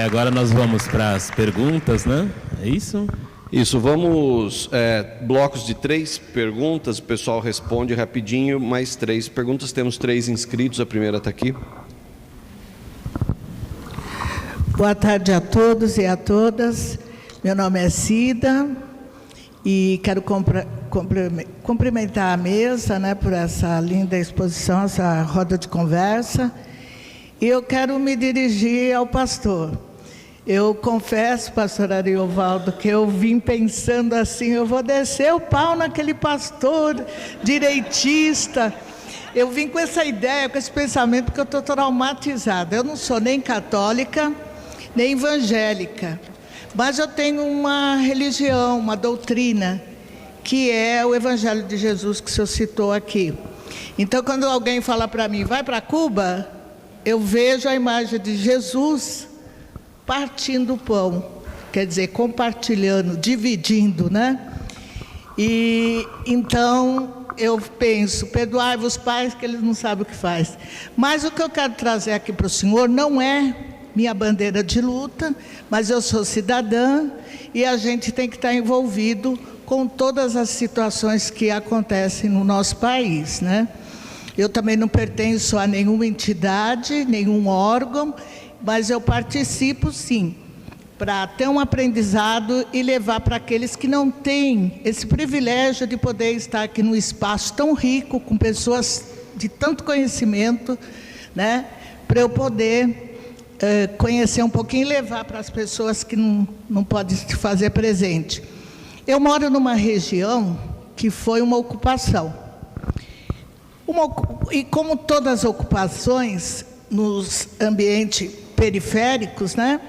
agora nós vamos para as perguntas, né? É isso? Isso, vamos, blocos de 3 perguntas, o pessoal responde rapidinho, mais 3 perguntas, temos 3 inscritos, a primeira está aqui. Boa tarde a todos e a todas, meu nome é Cida e quero cumprimentar a mesa, né, por essa linda exposição, essa roda de conversa, e eu quero me dirigir ao pastor. Eu confesso, pastor Ariovaldo, que eu vim pensando assim, eu vou descer o pau naquele pastor direitista. Eu vim com essa ideia, com esse pensamento, porque eu estou traumatizada. Eu não sou nem católica, nem evangélica, mas eu tenho uma religião, uma doutrina, que é o Evangelho de Jesus, que o senhor citou aqui. Então, quando alguém fala para mim, vai para Cuba, eu vejo a imagem de Jesus partindo o pão, quer dizer, compartilhando, dividindo, né? E então eu penso, perdoai-vos, pais, que eles não sabem o que faz. Mas o que eu quero trazer aqui para o senhor não é minha bandeira de luta, mas eu sou cidadã e a gente tem que estar envolvido com todas as situações que acontecem no nosso país, né? Eu também não pertenço a nenhuma entidade, nenhum órgão, mas eu participo sim, para ter um aprendizado e levar para aqueles que não têm esse privilégio de poder estar aqui num espaço tão rico, com pessoas de tanto conhecimento, né? Para eu poder conhecer um pouquinho e levar para as pessoas que não podem se fazer presente. Eu moro numa região que foi uma ocupação. E como todas as ocupações nos ambientes periféricos, né?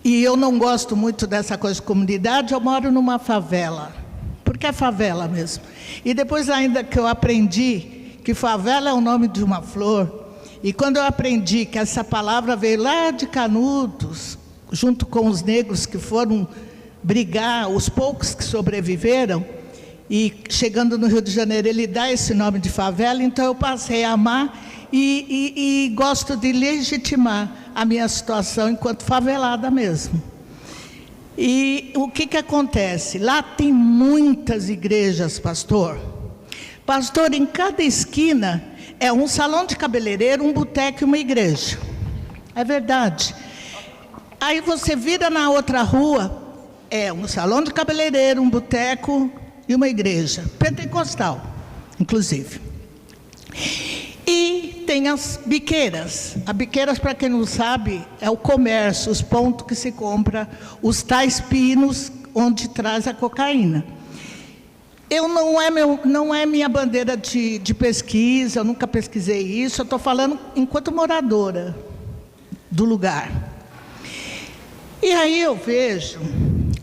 E eu não gosto muito dessa coisa de comunidade, eu moro numa favela, porque é favela mesmo. E depois ainda que eu aprendi que favela é o nome de uma flor, e quando eu aprendi que essa palavra veio lá de Canudos, junto com os negros que foram brigar, os poucos que sobreviveram, e chegando no Rio de Janeiro ele dá esse nome de favela, então eu passei a amar e gosto de legitimar a minha situação enquanto favelada mesmo. E o que acontece? Lá tem muitas igrejas, pastor. Pastor, em cada esquina é um salão de cabeleireiro, um boteco e uma igreja. É verdade. Aí você vira na outra rua, é um salão de cabeleireiro, um boteco e uma igreja, pentecostal, inclusive. E tem as biqueiras. As biqueiras, para quem não sabe, é o comércio, os pontos que se compra, os tais pinos onde traz a cocaína. Não é minha bandeira de pesquisa, eu nunca pesquisei isso, eu estou falando enquanto moradora do lugar. E aí eu vejo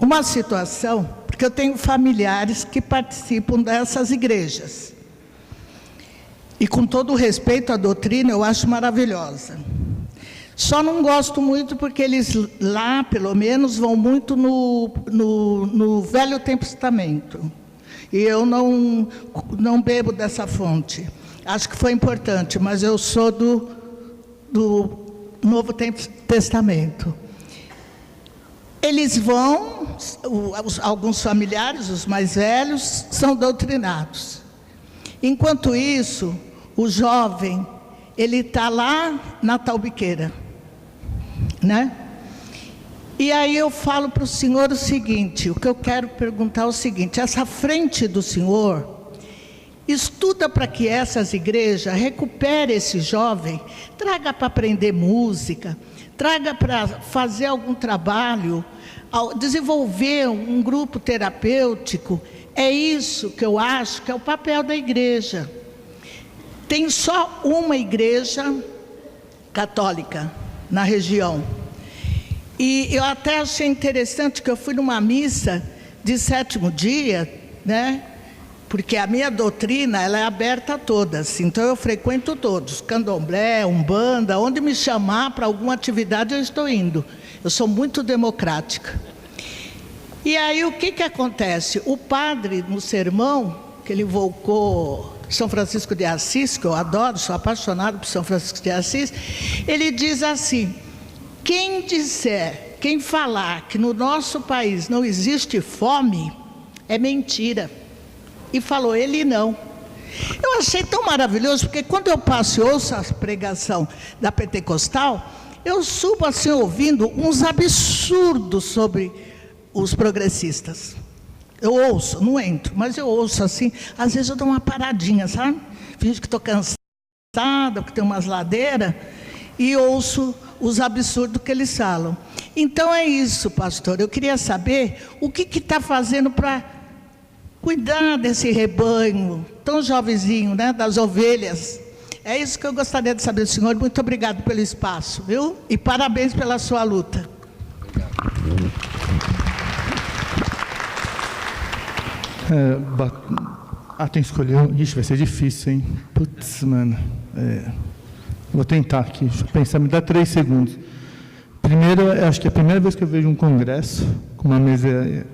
uma situação, porque eu tenho familiares que participam dessas igrejas. E com todo o respeito à doutrina, eu acho maravilhosa. Só não gosto muito porque eles lá, pelo menos, vão muito no Velho Testamento. E eu não bebo dessa fonte. Acho que foi importante, mas eu sou do Novo Testamento. Eles vão, alguns familiares, os mais velhos, são doutrinados. Enquanto isso, o jovem, ele está lá na tal biqueira, né? E aí eu falo para o senhor o seguinte, o que eu quero perguntar é o seguinte, essa frente do senhor, estuda para que essas igrejas recuperem esse jovem, traga para aprender música, traga para fazer algum trabalho, desenvolver um grupo terapêutico. É isso que eu acho que é o papel da igreja. Tem só uma igreja católica na região. E eu até achei interessante que eu fui numa missa de 7º dia, né? Porque a minha doutrina, ela é aberta a todas. Então eu frequento todos, candomblé, umbanda, onde me chamar para alguma atividade eu estou indo. Eu sou muito democrática. E aí o que acontece? O padre, no sermão, que ele invocou São Francisco de Assis, que eu adoro, sou apaixonado por São Francisco de Assis, ele diz assim, quem falar que no nosso país não existe fome, é mentira. E falou ele não. Eu achei tão maravilhoso, porque quando eu passo e ouço a pregação da pentecostal, eu subo assim ouvindo uns absurdos sobre os progressistas. Eu ouço, não entro, mas eu ouço assim, às vezes eu dou uma paradinha, sabe? Finge que estou cansada, que tem umas ladeiras, e ouço os absurdos que eles falam. Então é isso, pastor, eu queria saber o que está fazendo para cuidar desse rebanho tão jovenzinho, né, das ovelhas. É isso que eu gostaria de saber do senhor. Muito obrigado pelo espaço, viu? E parabéns pela sua luta. Tem que escolher. Ixi, vai ser difícil, hein? Putz, mano. Vou tentar aqui. Deixa eu pensar, me dá 3 segundos. Primeiro, acho que é a primeira vez que eu vejo um congresso com uma mesa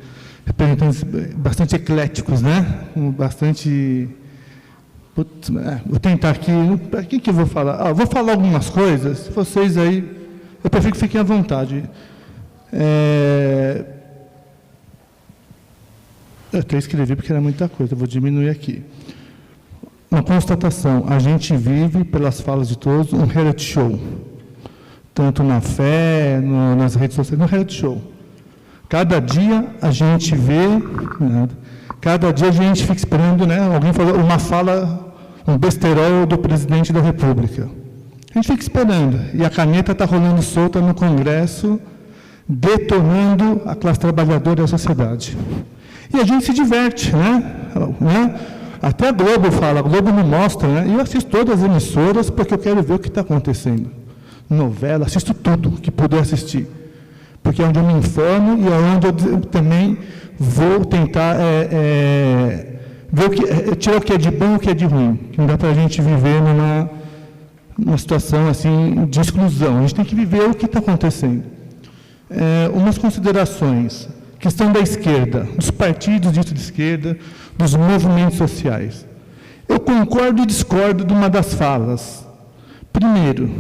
representantes bastante ecléticos, né? Com bastante... Putz, vou tentar aqui. Para quem que eu vou falar? Vou falar algumas coisas. Vocês aí, eu prefiro que fiquem à vontade. Eu até escrevi porque era muita coisa, vou diminuir aqui. Uma constatação: a gente vive, pelas falas de todos, um reality show. Tanto na fé, nas redes sociais, um reality show. Cada dia a gente vê, cada dia a gente fica esperando, né? Alguém falou uma fala, um besterol do presidente da República. A gente fica esperando, e a caneta está rolando solta no Congresso, detonando a classe trabalhadora e a sociedade. E a gente se diverte, né? Até a Globo fala, a Globo me mostra, né? E eu assisto todas as emissoras porque eu quero ver o que está acontecendo. Novela, assisto tudo que puder assistir. Porque é onde eu me informo e é onde eu também vou tentar ver tirar o que é de bom e o que é de ruim. Que não dá para a gente viver numa situação assim, de exclusão. A gente tem que viver o que está acontecendo. Umas considerações. Questão da esquerda, dos partidos ditos de esquerda, dos movimentos sociais. Eu concordo e discordo de uma das falas. Primeiro,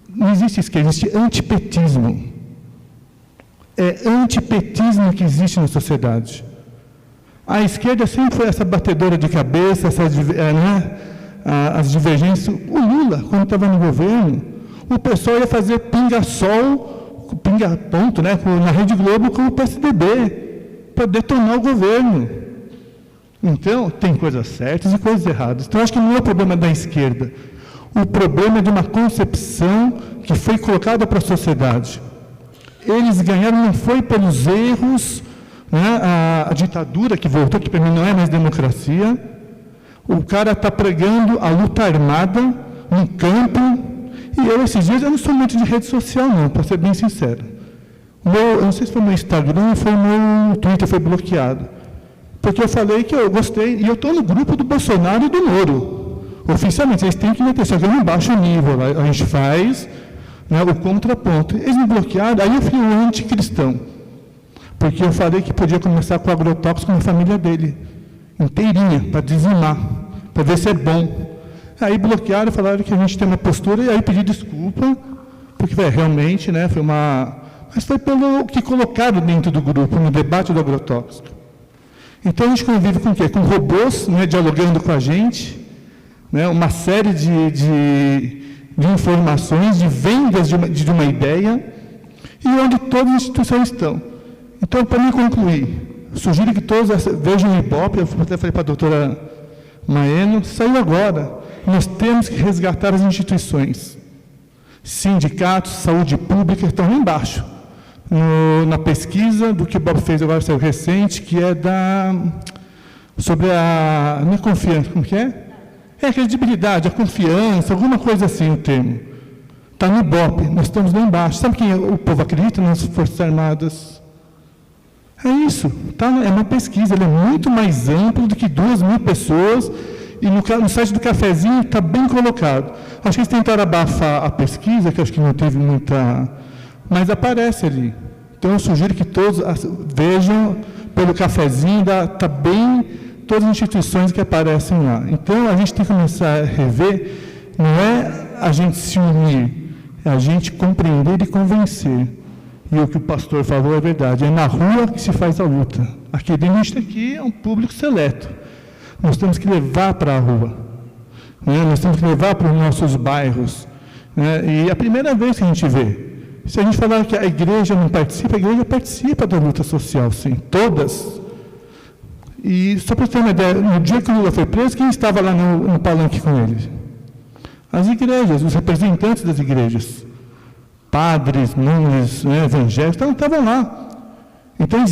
não existe esquerda, existe antipetismo. É antipetismo que existe na sociedade. A esquerda sempre foi essa batedora de cabeça, as divergências. O Lula, quando estava no governo, o pessoal ia fazer pinga-sol, pinga-ponto, né, na Rede Globo com o PSDB, para detonar o governo. Então, tem coisas certas e coisas erradas. Então, acho que não é o problema da esquerda. O problema é de uma concepção que foi colocada para a sociedade. Eles ganharam, não foi pelos erros, né, a ditadura que voltou, que para mim não é mais democracia. O cara está pregando a luta armada no campo. E eu, esses dias, eu não sou muito de rede social, não, para ser bem sincero. Eu não sei se foi no Instagram ou foi no Twitter, foi bloqueado. Porque eu falei que eu gostei, e eu estou no grupo do Bolsonaro e do Moro. Oficialmente, eles têm que meter, só que eu não baixo o nível, a gente faz, né, o contraponto. Eles me bloquearam, aí eu fui um anticristão. Porque eu falei que podia começar com agrotóxico na família dele, inteirinha, para dizimar, para ver se é bom. Aí bloquearam, falaram que a gente tem uma postura, e aí pedi desculpa, porque realmente, né, foi uma... Mas foi pelo que colocaram dentro do grupo, no debate do agrotóxico. Então a gente convive com o quê? Com robôs, né, dialogando com a gente, né, uma série de informações, de vendas de uma ideia, e onde todas as instituições estão. Então, para me concluir, sugiro que todos vejam o Ibope, eu até falei para a doutora Maeno, saiu agora. Nós temos que resgatar as instituições. Sindicatos, saúde pública, estão lá embaixo. Na pesquisa do que o Bob fez agora, saiu recente, que é sobre a... Não é confiança, como que é? É a credibilidade, a confiança, alguma coisa assim o termo. Está no Ibope, nós estamos lá embaixo. Sabe quem o povo acredita nas Forças Armadas? É isso, é uma pesquisa, ele é muito mais amplo do que 2.000 pessoas, e no site do Cafezinho está bem colocado. Acho que eles tentaram abafar a pesquisa, que acho que não teve muita... Mas aparece ali. Então, eu sugiro que todos vejam pelo Cafezinho, está bem todas as instituições que aparecem lá. Então, a gente tem que começar a rever, não é a gente se unir, é a gente compreender e convencer. E o que o pastor falou é verdade, é na rua que se faz a luta. Aqui dentro a gente tem aqui é um público seleto. Nós temos que levar para a rua, né? Nós temos que levar para os nossos bairros, né? E é a primeira vez que a gente vê. Se a gente falar que a igreja não participa, a igreja participa da luta social, sim, todas. E só para ter uma ideia, no dia que o Lula foi preso, quem estava lá no palanque com ele? As igrejas, os representantes das igrejas. Padres, nuns, evangélicos, então estavam lá. Então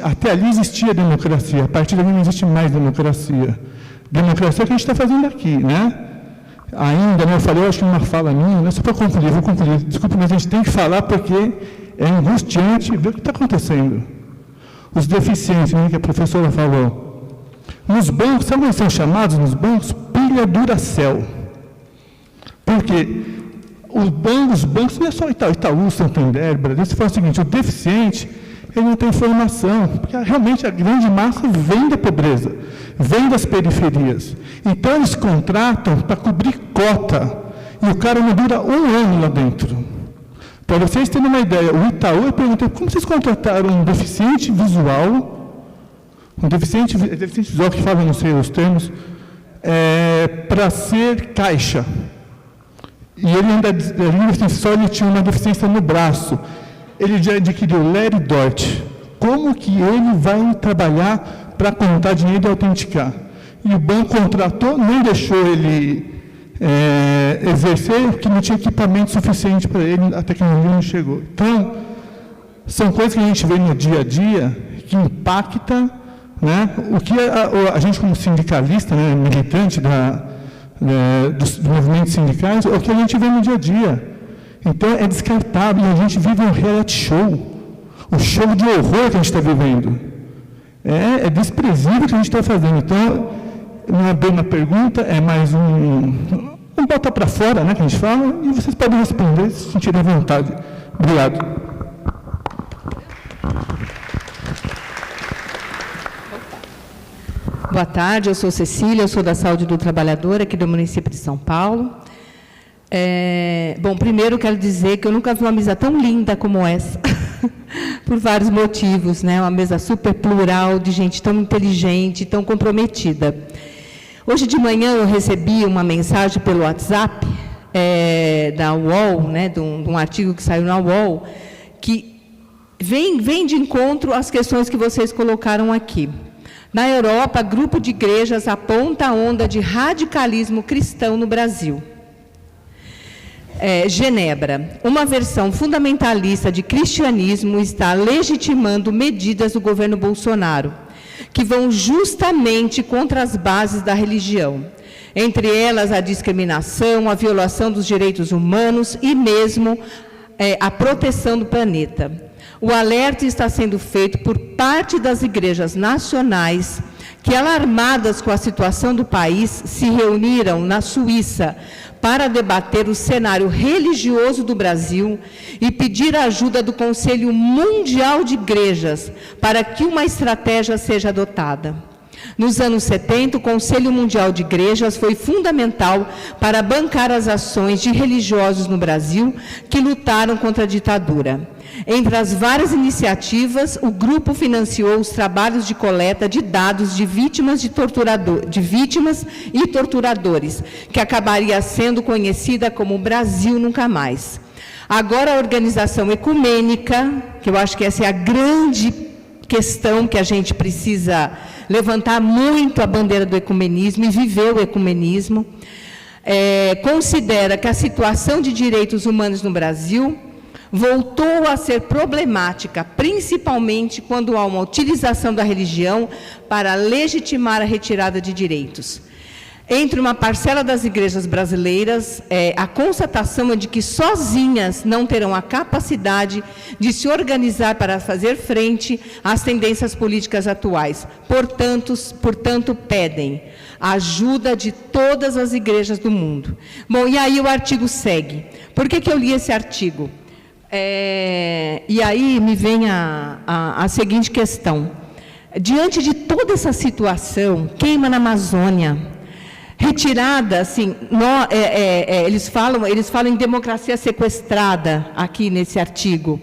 até ali existia democracia, a partir dali não existe mais democracia. Democracia é o que a gente está fazendo aqui, né? Ainda, eu falei, eu acho que uma fala minha, só para concluir, vou concluir, desculpa, mas a gente tem que falar porque é angustiante ver o que está acontecendo. Os deficientes, que a professora falou. Nos bancos, sabe como são chamados nos bancos? Pilha Duracell. Por quê? Os bancos não é só Itaú, Santander, Bradesco, você fala o seguinte, o deficiente, ele não tem formação, porque realmente a grande massa vem da pobreza, vem das periferias. Então eles contratam para cobrir cota, e o cara não dura um ano lá dentro. Para vocês terem uma ideia, o Itaú, eu perguntei, como vocês contrataram um deficiente visual, deficiente visual que fala, não sei os termos, para ser caixa. E ele ainda, só ele tinha uma deficiência no braço. Ele já adquiriu Ler e Dort. Como que ele vai trabalhar para contar dinheiro e autenticar? E o banco contratou, nem deixou ele exercer, porque não tinha equipamento suficiente para ele, a tecnologia não chegou. Então, são coisas que a gente vê no dia a dia, que impacta, né, o que a gente como sindicalista, né, militante dos movimentos sindicais, é o que a gente vê no dia a dia. Então, é descartável, e a gente vive um reality show, um show de horror que a gente está vivendo. É desprezível o que a gente está fazendo. Então, não é bem uma pergunta, é mais um botar para fora, né, que a gente fala, e vocês podem responder se sentirem vontade. Obrigado. Boa tarde, eu sou Cecília, eu sou da Saúde do Trabalhador, aqui do município de São Paulo. Bom, primeiro quero dizer que eu nunca vi uma mesa tão linda como essa, por vários motivos, né? Uma mesa super plural, de gente tão inteligente, tão comprometida. Hoje de manhã eu recebi uma mensagem pelo WhatsApp da UOL, né? De um artigo que saiu na UOL, que vem de encontro às questões que vocês colocaram aqui. Na Europa, grupo de igrejas aponta a onda de radicalismo cristão no Brasil. Genebra, uma versão fundamentalista de cristianismo está legitimando medidas do governo Bolsonaro, que vão justamente contra as bases da religião, entre elas a discriminação, a violação dos direitos humanos e mesmo a proteção do planeta. O alerta está sendo feito por parte das igrejas nacionais que, alarmadas com a situação do país, se reuniram na Suíça para debater o cenário religioso do Brasil e pedir a ajuda do Conselho Mundial de Igrejas para que uma estratégia seja adotada. Nos anos 70, o Conselho Mundial de Igrejas foi fundamental para bancar as ações de religiosos no Brasil que lutaram contra a ditadura. Entre as várias iniciativas, o grupo financiou os trabalhos de coleta de dados de vítimas e torturadores, que acabaria sendo conhecida como Brasil Nunca Mais. Agora, a organização ecumênica, que eu acho que essa é a grande questão que a gente precisa levantar muito a bandeira do ecumenismo e viver o ecumenismo, considera que a situação de direitos humanos no Brasil voltou a ser problemática, principalmente quando há uma utilização da religião para legitimar a retirada de direitos. Entre uma parcela das igrejas brasileiras, a constatação é de que sozinhas não terão a capacidade de se organizar para fazer frente às tendências políticas atuais. Portanto, pedem a ajuda de todas as igrejas do mundo. Bom, e aí o artigo segue. Por que eu li esse artigo? E aí me vem a seguinte questão. Diante de toda essa situação, queima na Amazônia, retirada, assim, eles falam em democracia sequestrada aqui nesse artigo.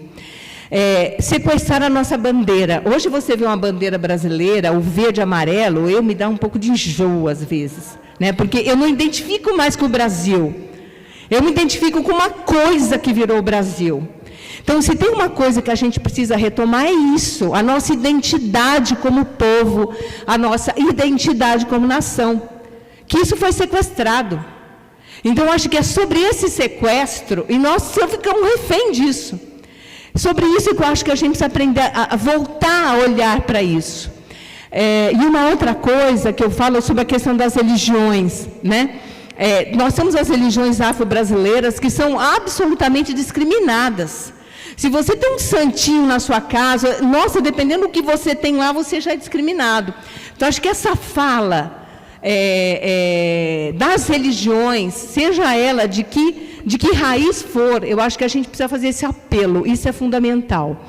Sequestrar a nossa bandeira. Hoje você vê uma bandeira brasileira, o verde e amarelo, me dá um pouco de enjoo às vezes, né? Porque eu não identifico mais com o Brasil. Eu me identifico com uma coisa que virou o Brasil. Então, se tem uma coisa que a gente precisa retomar, é isso, a nossa identidade como povo, a nossa identidade como nação, que isso foi sequestrado. Então, eu acho que é sobre esse sequestro, e nós ficamos refém disso. Sobre isso que eu acho que a gente precisa aprender a voltar a olhar para isso. E uma outra coisa que eu falo sobre a questão das religiões, né? Nós temos as religiões afro-brasileiras que são absolutamente discriminadas. Se você tem um santinho na sua casa, nossa, dependendo do que você tem lá, você já é discriminado. Então, acho que essa fala das religiões, seja ela de que raiz for, eu acho que a gente precisa fazer esse apelo, isso é fundamental.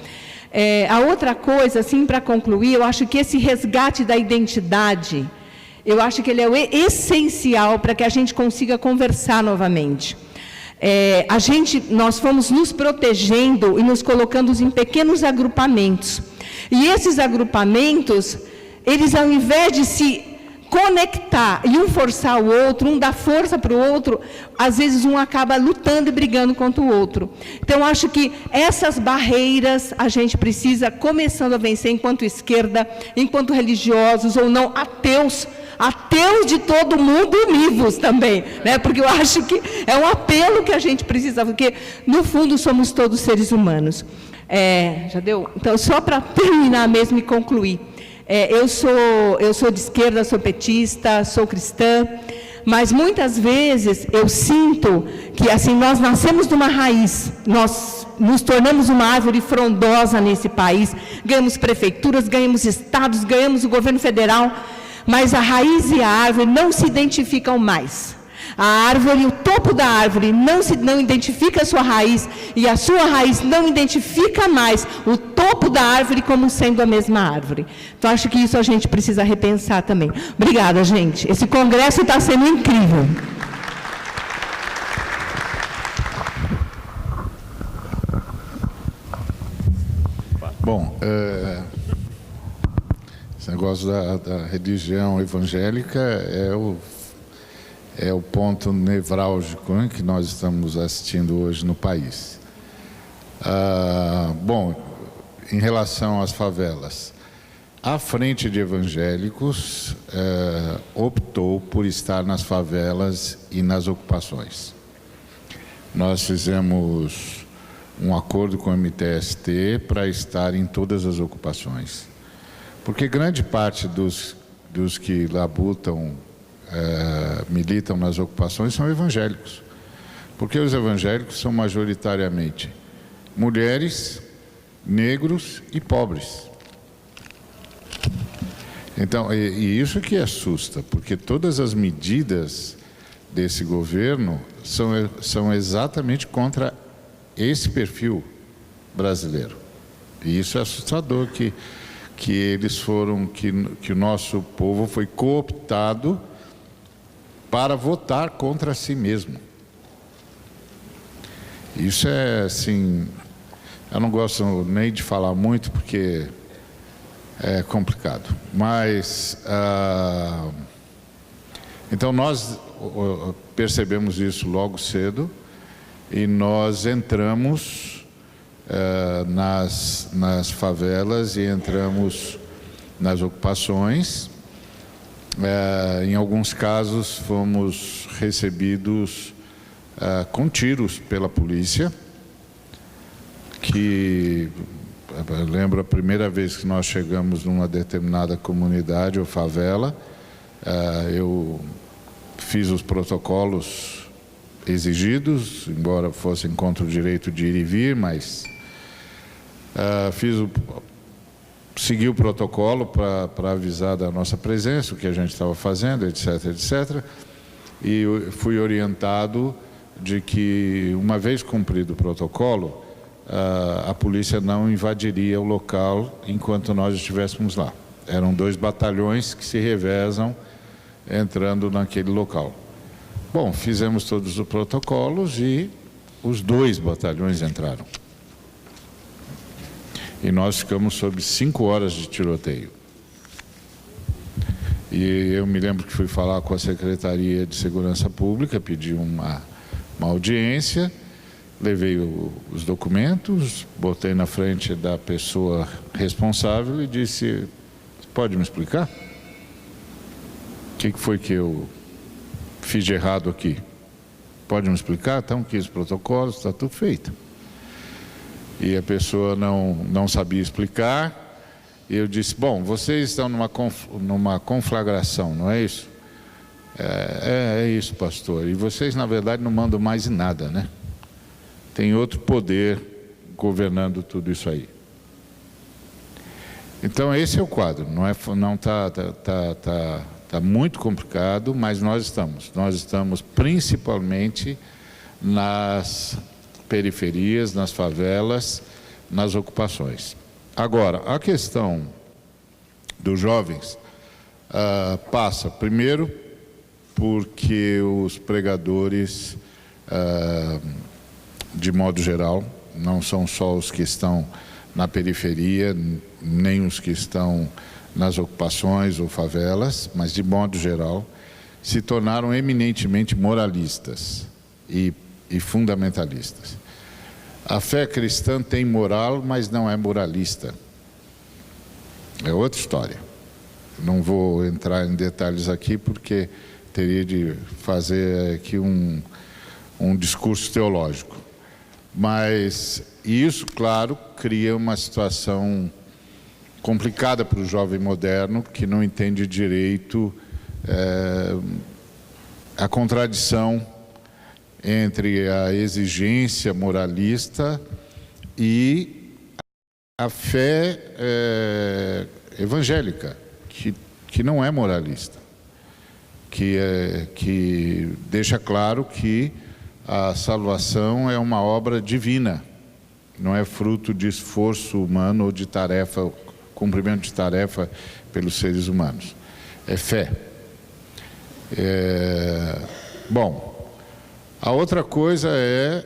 A outra coisa, assim, para concluir, eu acho que esse resgate da identidade, eu acho que ele é essencial para que a gente consiga conversar novamente. Nós fomos nos protegendo e nos colocando em pequenos agrupamentos. E esses agrupamentos, eles ao invés de se conectar e um forçar o outro, um dar força para o outro, às vezes um acaba lutando e brigando contra o outro. Então, acho que essas barreiras a gente precisa começando a vencer enquanto esquerda, enquanto religiosos ou não, ateus de todo mundo univos também, né? Porque eu acho que é um apelo que a gente precisa, porque no fundo somos todos seres humanos. Já deu? Então, só para terminar mesmo e concluir, eu sou de esquerda, sou petista, sou cristã, mas muitas vezes eu sinto que assim nós nascemos de uma raiz, nós nos tornamos uma árvore frondosa nesse país, ganhamos prefeituras, ganhamos estados, ganhamos o governo federal, mas a raiz e a árvore não se identificam mais. A árvore, o topo da árvore não identifica a sua raiz, e a sua raiz não identifica mais o topo da árvore como sendo a mesma árvore. Então, acho que isso a gente precisa repensar também. Obrigada, gente. Esse congresso está sendo incrível. Bom, esse negócio da religião evangélica é o ponto nevrálgico, né, que nós estamos assistindo hoje no país. Bom, em relação às favelas, a Frente de Evangélicos optou por estar nas favelas e nas ocupações. Nós fizemos um acordo com o MTST para estar em todas as ocupações. Porque grande parte dos que labutam, militam nas ocupações são evangélicos. Porque os evangélicos são majoritariamente mulheres, negros e pobres. Então, e isso que assusta, porque todas as medidas desse governo são exatamente contra esse perfil brasileiro. E isso é assustador, que eles foram, que o nosso povo foi cooptado para votar contra si mesmo. Isso é assim, eu não gosto nem de falar muito porque é complicado, mas então nós percebemos isso logo cedo e nós entramos nas favelas e entramos nas ocupações. Em alguns casos fomos recebidos com tiros pela polícia, que eu lembro a primeira vez que nós chegamos numa determinada comunidade ou favela, eu fiz os protocolos exigidos, embora fossem contra o direito de ir e vir, mas segui o protocolo para avisar da nossa presença, o que a gente estava fazendo, etc, etc. E fui orientado de que, uma vez cumprido o protocolo, a polícia não invadiria o local enquanto nós estivéssemos lá. Eram 2 batalhões que se revezam entrando naquele local. Bom, fizemos todos os protocolos e os 2 batalhões entraram. E nós ficamos sob 5 horas de tiroteio. E eu me lembro que fui falar com a Secretaria de Segurança Pública, pedi uma audiência, levei os documentos, botei na frente da pessoa responsável e disse: pode me explicar? O que foi que eu fiz de errado aqui? Pode me explicar? Então, que os protocolos, está tudo feito. E a pessoa não sabia explicar. E eu disse: bom, vocês estão numa conflagração, não é isso? É isso, pastor. E vocês, na verdade, não mandam mais em nada, né? Tem outro poder governando tudo isso aí. Então, esse é o quadro. Não tá muito complicado, mas nós estamos principalmente nas periferias, nas favelas, nas ocupações. Agora, a questão dos jovens passa, primeiro, porque os pregadores, de modo geral, não são só os que estão na periferia, nem os que estão nas ocupações ou favelas, mas de modo geral, se tornaram eminentemente moralistas e fundamentalistas. A fé cristã tem moral, mas não é moralista. É outra história. Não vou entrar em detalhes aqui, porque teria de fazer aqui um discurso teológico. Mas isso, claro, cria uma situação complicada para o jovem moderno, que não entende direito a contradição entre a exigência moralista e a fé evangélica, que não é moralista, que deixa claro que a salvação é uma obra divina, não é fruto de esforço humano ou de tarefa, cumprimento de tarefa pelos seres humanos. É fé. Bom, a outra coisa é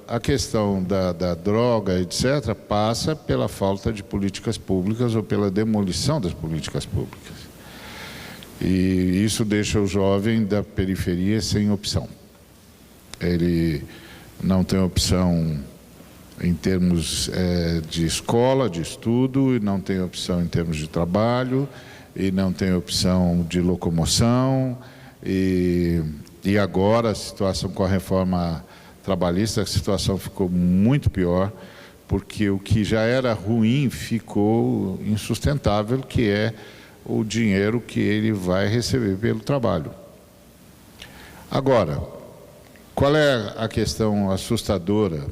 a questão da droga, etc., passa pela falta de políticas públicas ou pela demolição das políticas públicas. E isso deixa o jovem da periferia sem opção. Ele não tem opção em termos de escola, de estudo, e não tem opção em termos de trabalho, e não tem opção de locomoção, e agora a situação com a reforma trabalhista, a situação ficou muito pior, porque o que já era ruim ficou insustentável, que é o dinheiro que ele vai receber pelo trabalho. Agora, qual é a questão assustadora?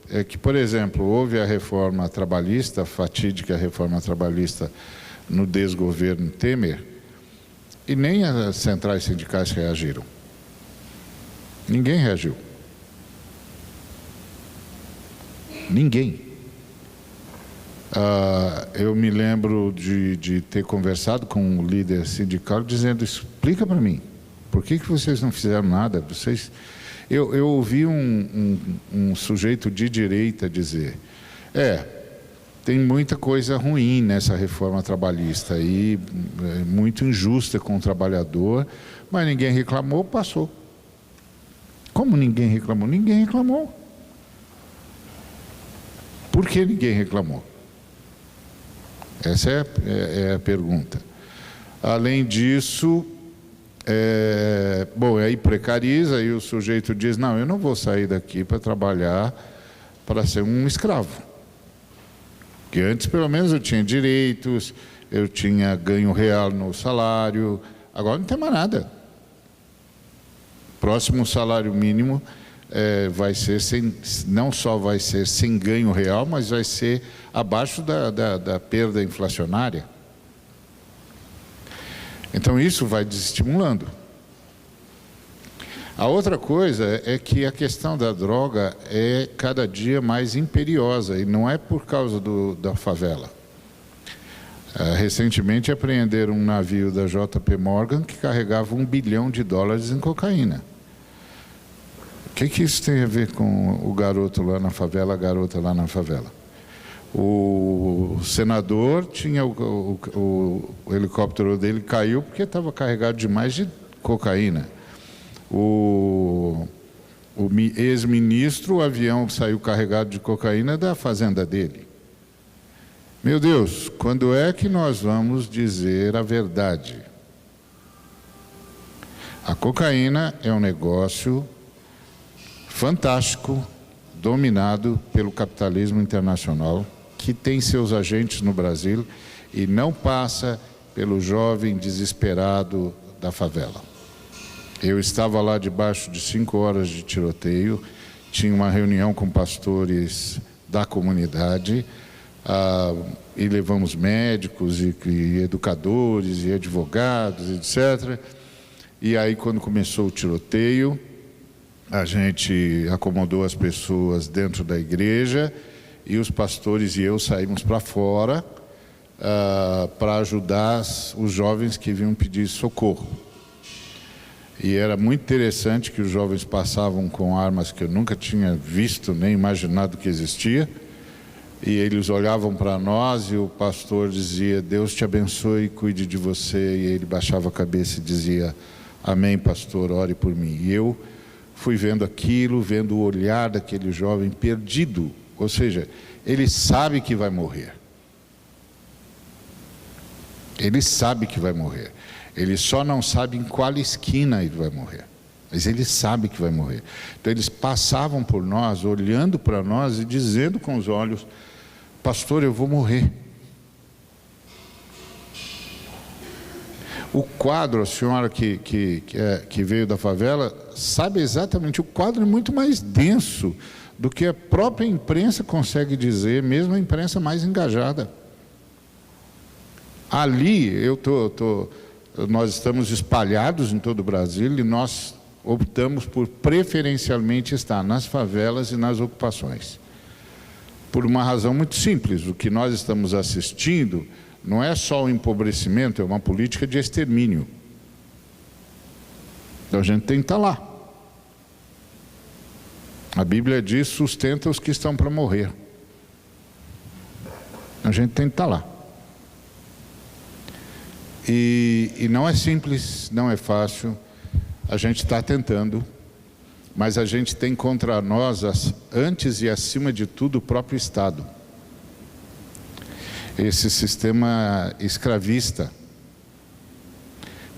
É que, por exemplo, houve a reforma trabalhista, a fatídica reforma trabalhista no desgoverno Temer, e nem as centrais sindicais reagiram. Ninguém reagiu. Ninguém. Eu me lembro de ter conversado com um líder sindical dizendo: explica para mim, por que vocês não fizeram nada? Eu ouvi um sujeito de direita dizer: tem muita coisa ruim nessa reforma trabalhista e muito injusta com o trabalhador, mas ninguém reclamou, passou. Como ninguém reclamou? Ninguém reclamou. Por que ninguém reclamou? Essa é a pergunta. Além disso, bom, aí precariza, e o sujeito diz: não, eu não vou sair daqui para trabalhar para ser um escravo. Porque antes, pelo menos, eu tinha direitos, eu tinha ganho real no salário, agora não tem mais nada. Próximo salário mínimo vai ser não só vai ser sem ganho real, mas vai ser abaixo da perda inflacionária. Então isso vai desestimulando. A outra coisa é que a questão da droga é cada dia mais imperiosa, e não é por causa da favela. Recentemente apreenderam um navio da JP Morgan que carregava $1 bilhão em cocaína. O que isso tem a ver com o garoto lá na favela, a garota lá na favela? O senador tinha o helicóptero dele caiu porque estava carregado demais de cocaína. O ex-ministro, o avião saiu carregado de cocaína da fazenda dele. Meu Deus, quando é que nós vamos dizer a verdade? A cocaína é um negócio fantástico, dominado pelo capitalismo internacional, que tem seus agentes no Brasil e não passa pelo jovem desesperado da favela. Eu estava lá debaixo de 5 horas de tiroteio, tinha uma reunião com pastores da comunidade, e levamos médicos e educadores e advogados, etc. E aí, quando começou o tiroteio, a gente acomodou as pessoas dentro da igreja e os pastores e eu saímos para fora para ajudar os jovens que vinham pedir socorro. E era muito interessante que os jovens passavam com armas que eu nunca tinha visto nem imaginado que existia. E eles olhavam para nós e o pastor dizia: Deus te abençoe e cuide de você. E ele baixava a cabeça e dizia: amém, pastor, ore por mim. E eu fui vendo aquilo, vendo o olhar daquele jovem perdido. Ou seja, ele sabe que vai morrer. Ele sabe que vai morrer. Ele só não sabe em qual esquina ele vai morrer. Mas ele sabe que vai morrer. Então eles passavam por nós, olhando para nós e dizendo com os olhos: pastor, eu vou morrer. O quadro, a senhora que veio da favela, sabe exatamente, o quadro é muito mais denso do que a própria imprensa consegue dizer, mesmo a imprensa mais engajada. Ali, nós estamos espalhados em todo o Brasil e nós optamos por preferencialmente estar nas favelas e nas ocupações. Por uma razão muito simples: o que nós estamos assistindo não é só o empobrecimento, é uma política de extermínio. Então a gente tem que estar lá. A Bíblia diz: sustenta os que estão para morrer. A gente tem que estar lá. E não é simples, não é fácil. A gente está tentando, mas a gente tem contra nós, antes e acima de tudo, o próprio Estado. Esse sistema escravista,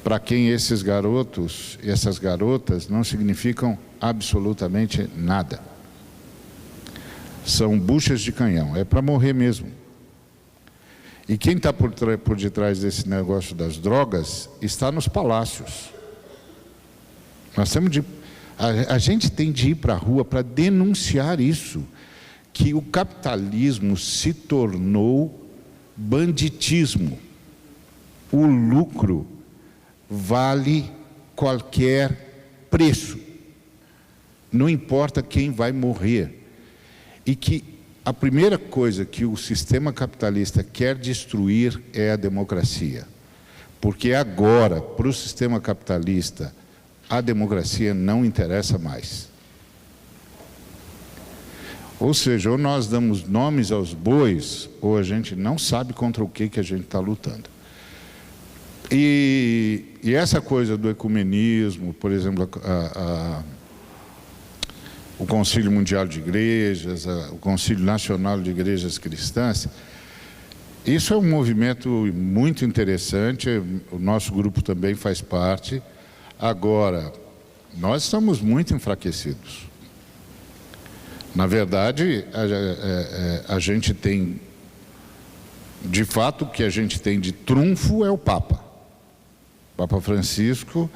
para quem esses garotos e essas garotas não significam absolutamente nada. São buchas de canhão, é para morrer mesmo. E quem está por detrás desse negócio das drogas está nos palácios. Nós temos a gente tem de ir para a rua para denunciar isso, que o capitalismo se tornou banditismo. O lucro vale qualquer preço, não importa quem vai morrer. E que a primeira coisa que o sistema capitalista quer destruir é a democracia. Porque agora, para o sistema capitalista, a democracia não interessa mais. Ou seja, ou nós damos nomes aos bois, ou a gente não sabe contra o que a gente está lutando. E essa coisa do ecumenismo, por exemplo, o Concílio Mundial de Igrejas, o Concílio Nacional de Igrejas Cristãs, isso é um movimento muito interessante, o nosso grupo também faz parte. Agora, nós estamos muito enfraquecidos. Na verdade, a gente tem, de fato, o que a gente tem de trunfo é o Papa. O Papa Francisco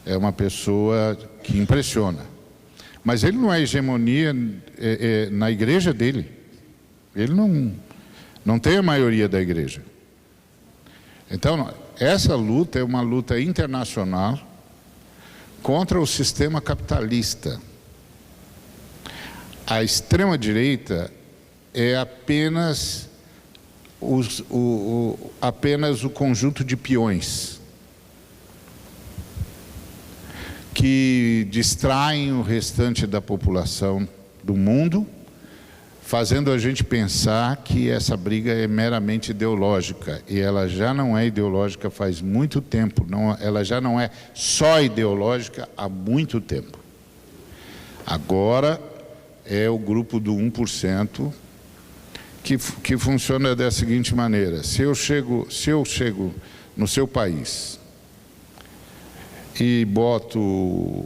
é uma pessoa que impressiona. Mas ele não é hegemonia na igreja dele. Ele não tem a maioria da igreja. Então, essa luta é uma luta internacional contra o sistema capitalista. A extrema-direita é apenas apenas o conjunto de peões que distraem o restante da população do mundo, fazendo a gente pensar que essa briga é meramente ideológica, e ela já não é ideológica faz muito tempo, ela já não é só ideológica há muito tempo. Agora é o grupo do 1% que funciona da seguinte maneira: se eu chego no seu país e boto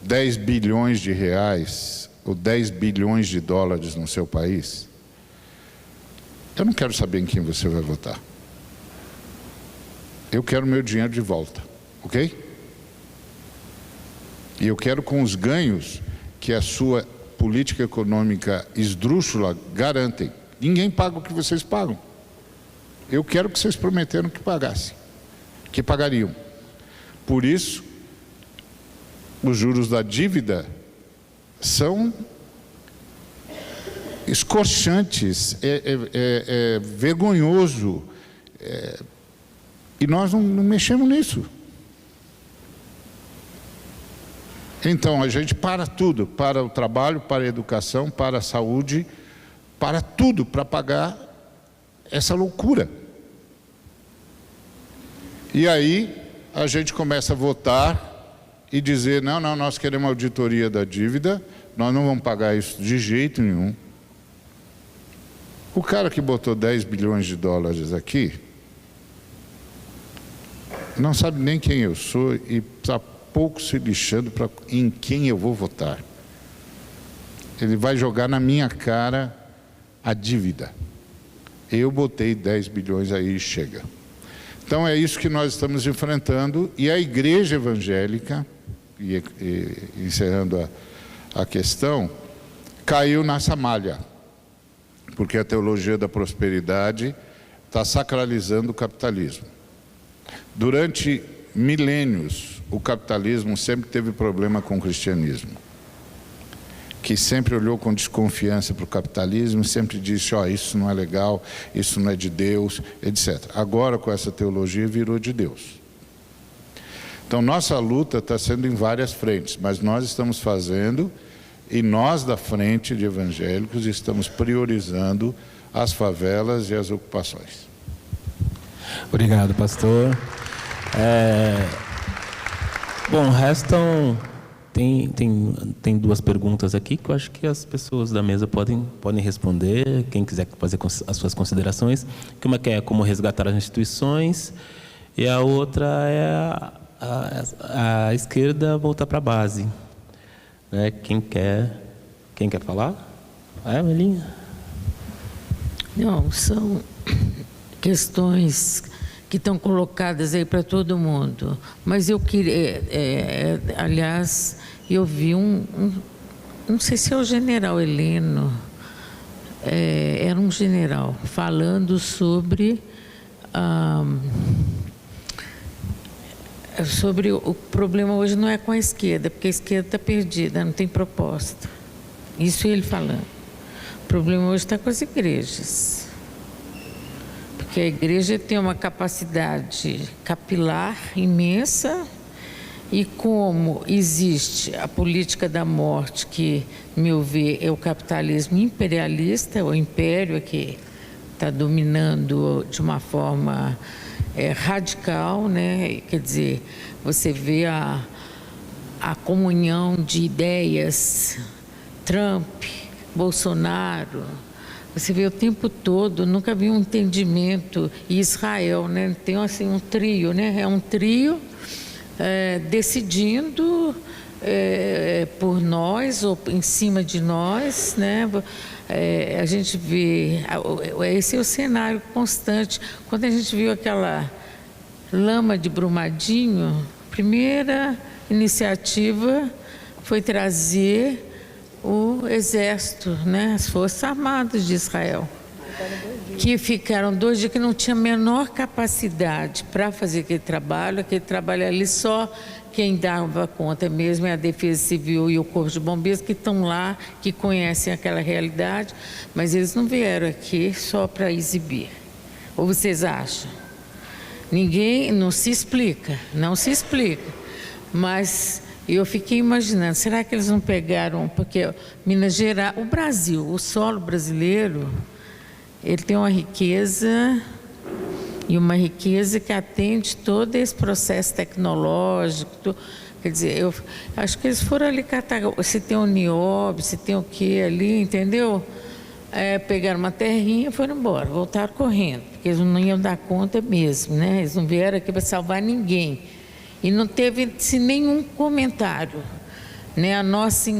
10 bilhões de reais ou 10 bilhões de dólares no seu país, eu não quero saber em quem você vai votar. Eu quero meu dinheiro de volta, ok? E eu quero com os ganhos que a sua política econômica esdrúxula garantem. Ninguém paga o que vocês pagam. Eu quero que vocês prometeram que pagassem, que pagariam. Por isso, os juros da dívida são escorchantes, é vergonhoso, e nós não mexemos nisso. Então a gente para tudo, para o trabalho, para a educação, para a saúde, para tudo, para pagar essa loucura. E aí a gente começa a votar e dizer: não, nós queremos auditoria da dívida, nós não vamos pagar isso de jeito nenhum. O cara que botou 10 bilhões de dólares aqui não sabe nem quem eu sou e está pouco se lixando em quem eu vou votar. Ele vai jogar na minha cara a dívida. Eu botei 10 bilhões aí e chega. Então é isso que nós estamos enfrentando, e a igreja evangélica, e encerrando a questão, caiu nessa malha, porque a teologia da prosperidade está sacralizando o capitalismo. Durante milênios, o capitalismo sempre teve problema com o cristianismo, que sempre olhou com desconfiança para o capitalismo, sempre disse: isso não é legal, isso não é de Deus, etc. Agora, com essa teologia, virou de Deus. Então, nossa luta está sendo em várias frentes, mas nós estamos fazendo, e nós da frente de evangélicos estamos priorizando as favelas e as ocupações. Obrigado, pastor. Bom, restam... Tem duas perguntas aqui que eu acho que as pessoas da mesa podem responder, quem quiser fazer as suas considerações. Uma que é como resgatar as instituições, e a outra é a esquerda voltar para a base. Né? Quem quer falar? Melinha? Não, são questões que estão colocadas aí para todo mundo, mas eu queria, aliás, eu vi não sei se é o general Heleno, era um general falando sobre o problema hoje não é com a esquerda, porque a esquerda está perdida, não tem proposta. Isso ele falando. O problema hoje está com as igrejas. Porque a igreja tem uma capacidade capilar imensa, e como existe a política da morte, que, no meu ver, é o capitalismo imperialista, o império que está dominando de uma forma radical, né? Quer dizer, você vê a comunhão de ideias, Trump, Bolsonaro. Você vê o tempo todo, nunca vi um entendimento. E Israel, né? Tem assim um trio, né? É um trio decidindo por nós ou em cima de nós, né? A gente vê, esse é o cenário constante. Quando a gente viu aquela lama de Brumadinho, a primeira iniciativa foi trazer o exército, né, as Forças Armadas de Israel, que ficaram 2 dias, que não tinha a menor capacidade para fazer aquele trabalho ali só quem dava conta mesmo é a Defesa Civil e o Corpo de Bombeiros, que estão lá, que conhecem aquela realidade, mas eles não vieram aqui só para exibir. Ou vocês acham? Ninguém, não se explica. Mas eu fiquei imaginando, será que eles não pegaram, porque Minas Gerais, o Brasil, o solo brasileiro, ele tem uma riqueza, e uma riqueza que atende todo esse processo tecnológico. Quer dizer, eu acho que eles foram ali catar, se tem um nióbio, se tem o que ali, entendeu? Pegaram uma terrinha e foram embora, voltaram correndo, porque eles não iam dar conta mesmo, né? Eles não vieram aqui para salvar ninguém. E não teve nenhum comentário, né? A nossa,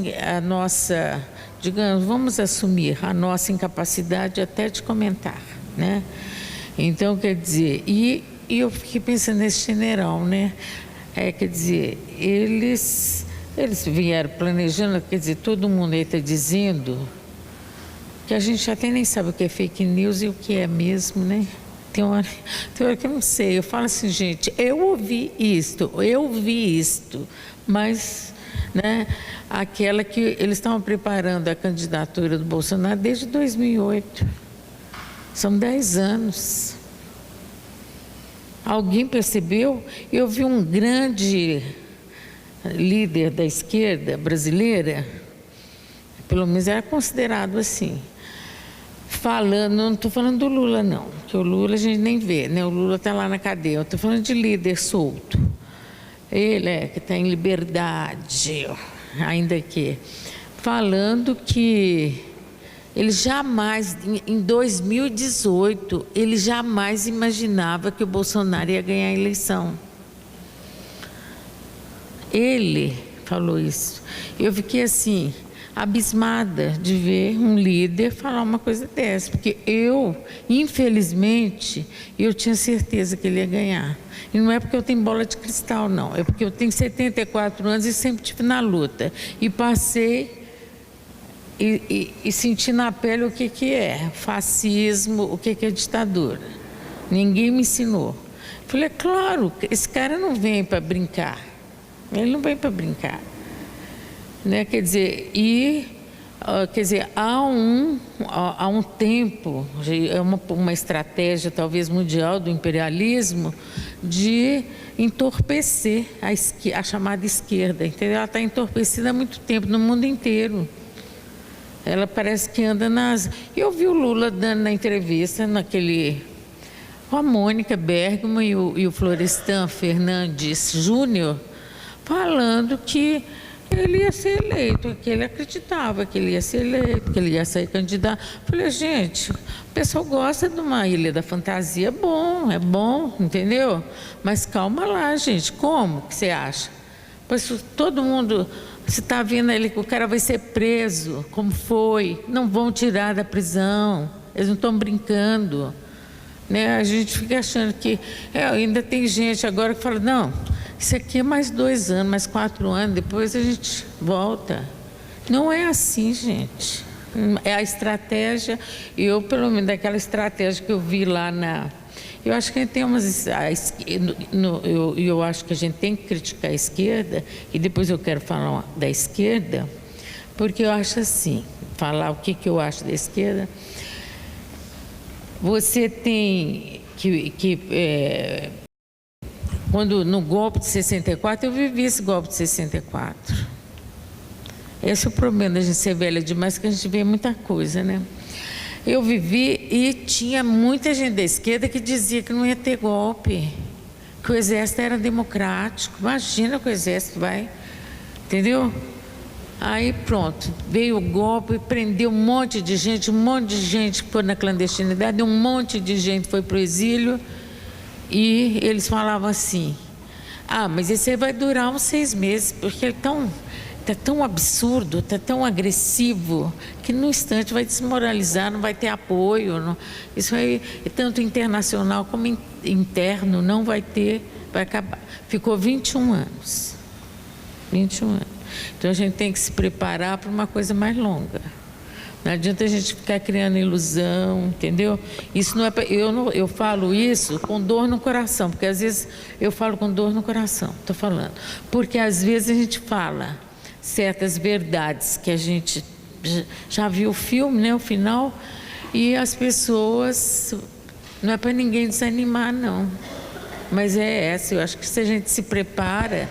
digamos, vamos assumir a nossa incapacidade até de comentar, né? Então, quer dizer, e eu fiquei pensando nesse general, né? Quer dizer, eles vieram planejando, quer dizer, todo mundo aí está dizendo que a gente até nem sabe o que é fake news e o que é mesmo, né? Tem hora que eu não sei, eu falo assim, gente, eu vi isto, mas, né, aquela que eles estavam preparando a candidatura do Bolsonaro desde 2008, são 10 anos. Alguém percebeu? Eu vi um grande líder da esquerda brasileira, pelo menos era considerado assim, falando, não estou falando do Lula não, porque o Lula a gente nem vê, né? O Lula está lá na cadeia, eu estou falando de líder solto. Ele que está em liberdade, ainda que, falando que ele jamais, em 2018, ele jamais imaginava que o Bolsonaro ia ganhar a eleição. Ele falou isso. Eu fiquei assim, abismada de ver um líder falar uma coisa dessa, porque eu, infelizmente, eu tinha certeza que ele ia ganhar. E não é porque eu tenho bola de cristal, não. É porque eu tenho 74 anos e sempre estive na luta. E passei e senti na pele o que é fascismo, o que é ditadura. Ninguém me ensinou. Falei, claro, esse cara não vem para brincar. Ele não vem para brincar. Né? Quer dizer, há um tempo, é uma estratégia talvez mundial do imperialismo de entorpecer a chamada esquerda, entendeu? Ela está entorpecida há muito tempo no mundo inteiro. Ela parece que anda nas... Eu vi o Lula dando na entrevista, com a Mônica Bergman e o Florestan Fernandes Júnior, falando que ele ia ser eleito, que ele acreditava que ele ia ser eleito, que ele ia ser candidato. Falei, gente, o pessoal gosta de uma ilha da fantasia, é bom, entendeu? Mas calma lá, gente, como que você acha? Pois todo mundo, você está vendo ali que o cara vai ser preso, como foi, não vão tirar da prisão, eles não estão brincando. Né? A gente fica achando que... ainda tem gente agora que fala, não, isso aqui é mais 2 anos, mais 4 anos, depois a gente volta. Não é assim, gente. É a estratégia, eu pelo menos daquela estratégia que eu vi lá na... Eu acho que a gente tem eu acho que a gente tem que criticar a esquerda, e depois eu quero falar da esquerda, porque eu acho assim, falar o que eu acho da esquerda. Você tem quando no golpe de 64, eu vivi esse golpe de 64. Esse é o problema da gente ser velha demais, que a gente vê muita coisa, né? Eu vivi e tinha muita gente da esquerda que dizia que não ia ter golpe, que o exército era democrático. Imagina que o exército vai, entendeu? Aí pronto, veio o golpe, prendeu um monte de gente foi na clandestinidade, um monte de gente foi para o exílio, e eles falavam assim, mas esse aí vai durar uns 6 meses, porque ele está tão absurdo, está tão agressivo, que no instante vai desmoralizar, não vai ter apoio. Não, isso aí, tanto internacional como interno, não vai ter, vai acabar. Ficou 21 anos. 21 anos. Então a gente tem que se preparar para uma coisa mais longa. Não adianta a gente ficar criando ilusão, entendeu? Isso não é eu falo isso com dor no coração, porque às vezes eu falo com dor no coração, estou falando. Porque às vezes a gente fala certas verdades que a gente já viu o filme, né, o final, e as pessoas Não é para ninguém desanimar, não. Mas é essa, eu acho que se a gente se prepara...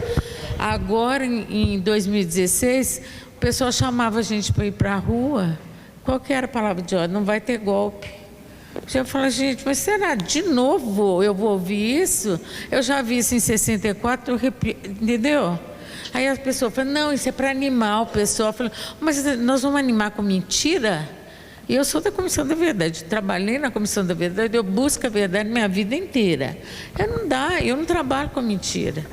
Agora, em 2016, o pessoal chamava a gente para ir para a rua. Qual que era a palavra de ordem? Não vai ter golpe. Eu falo, gente, mas será? De novo eu vou ouvir isso? Eu já vi isso em 64, entendeu? Aí as pessoas falam, não, isso é para animar o pessoal. Eu falo, mas nós vamos animar com mentira? E eu sou da Comissão da Verdade, trabalhei na Comissão da Verdade, eu busco a verdade minha vida inteira. Eu não trabalho com mentira.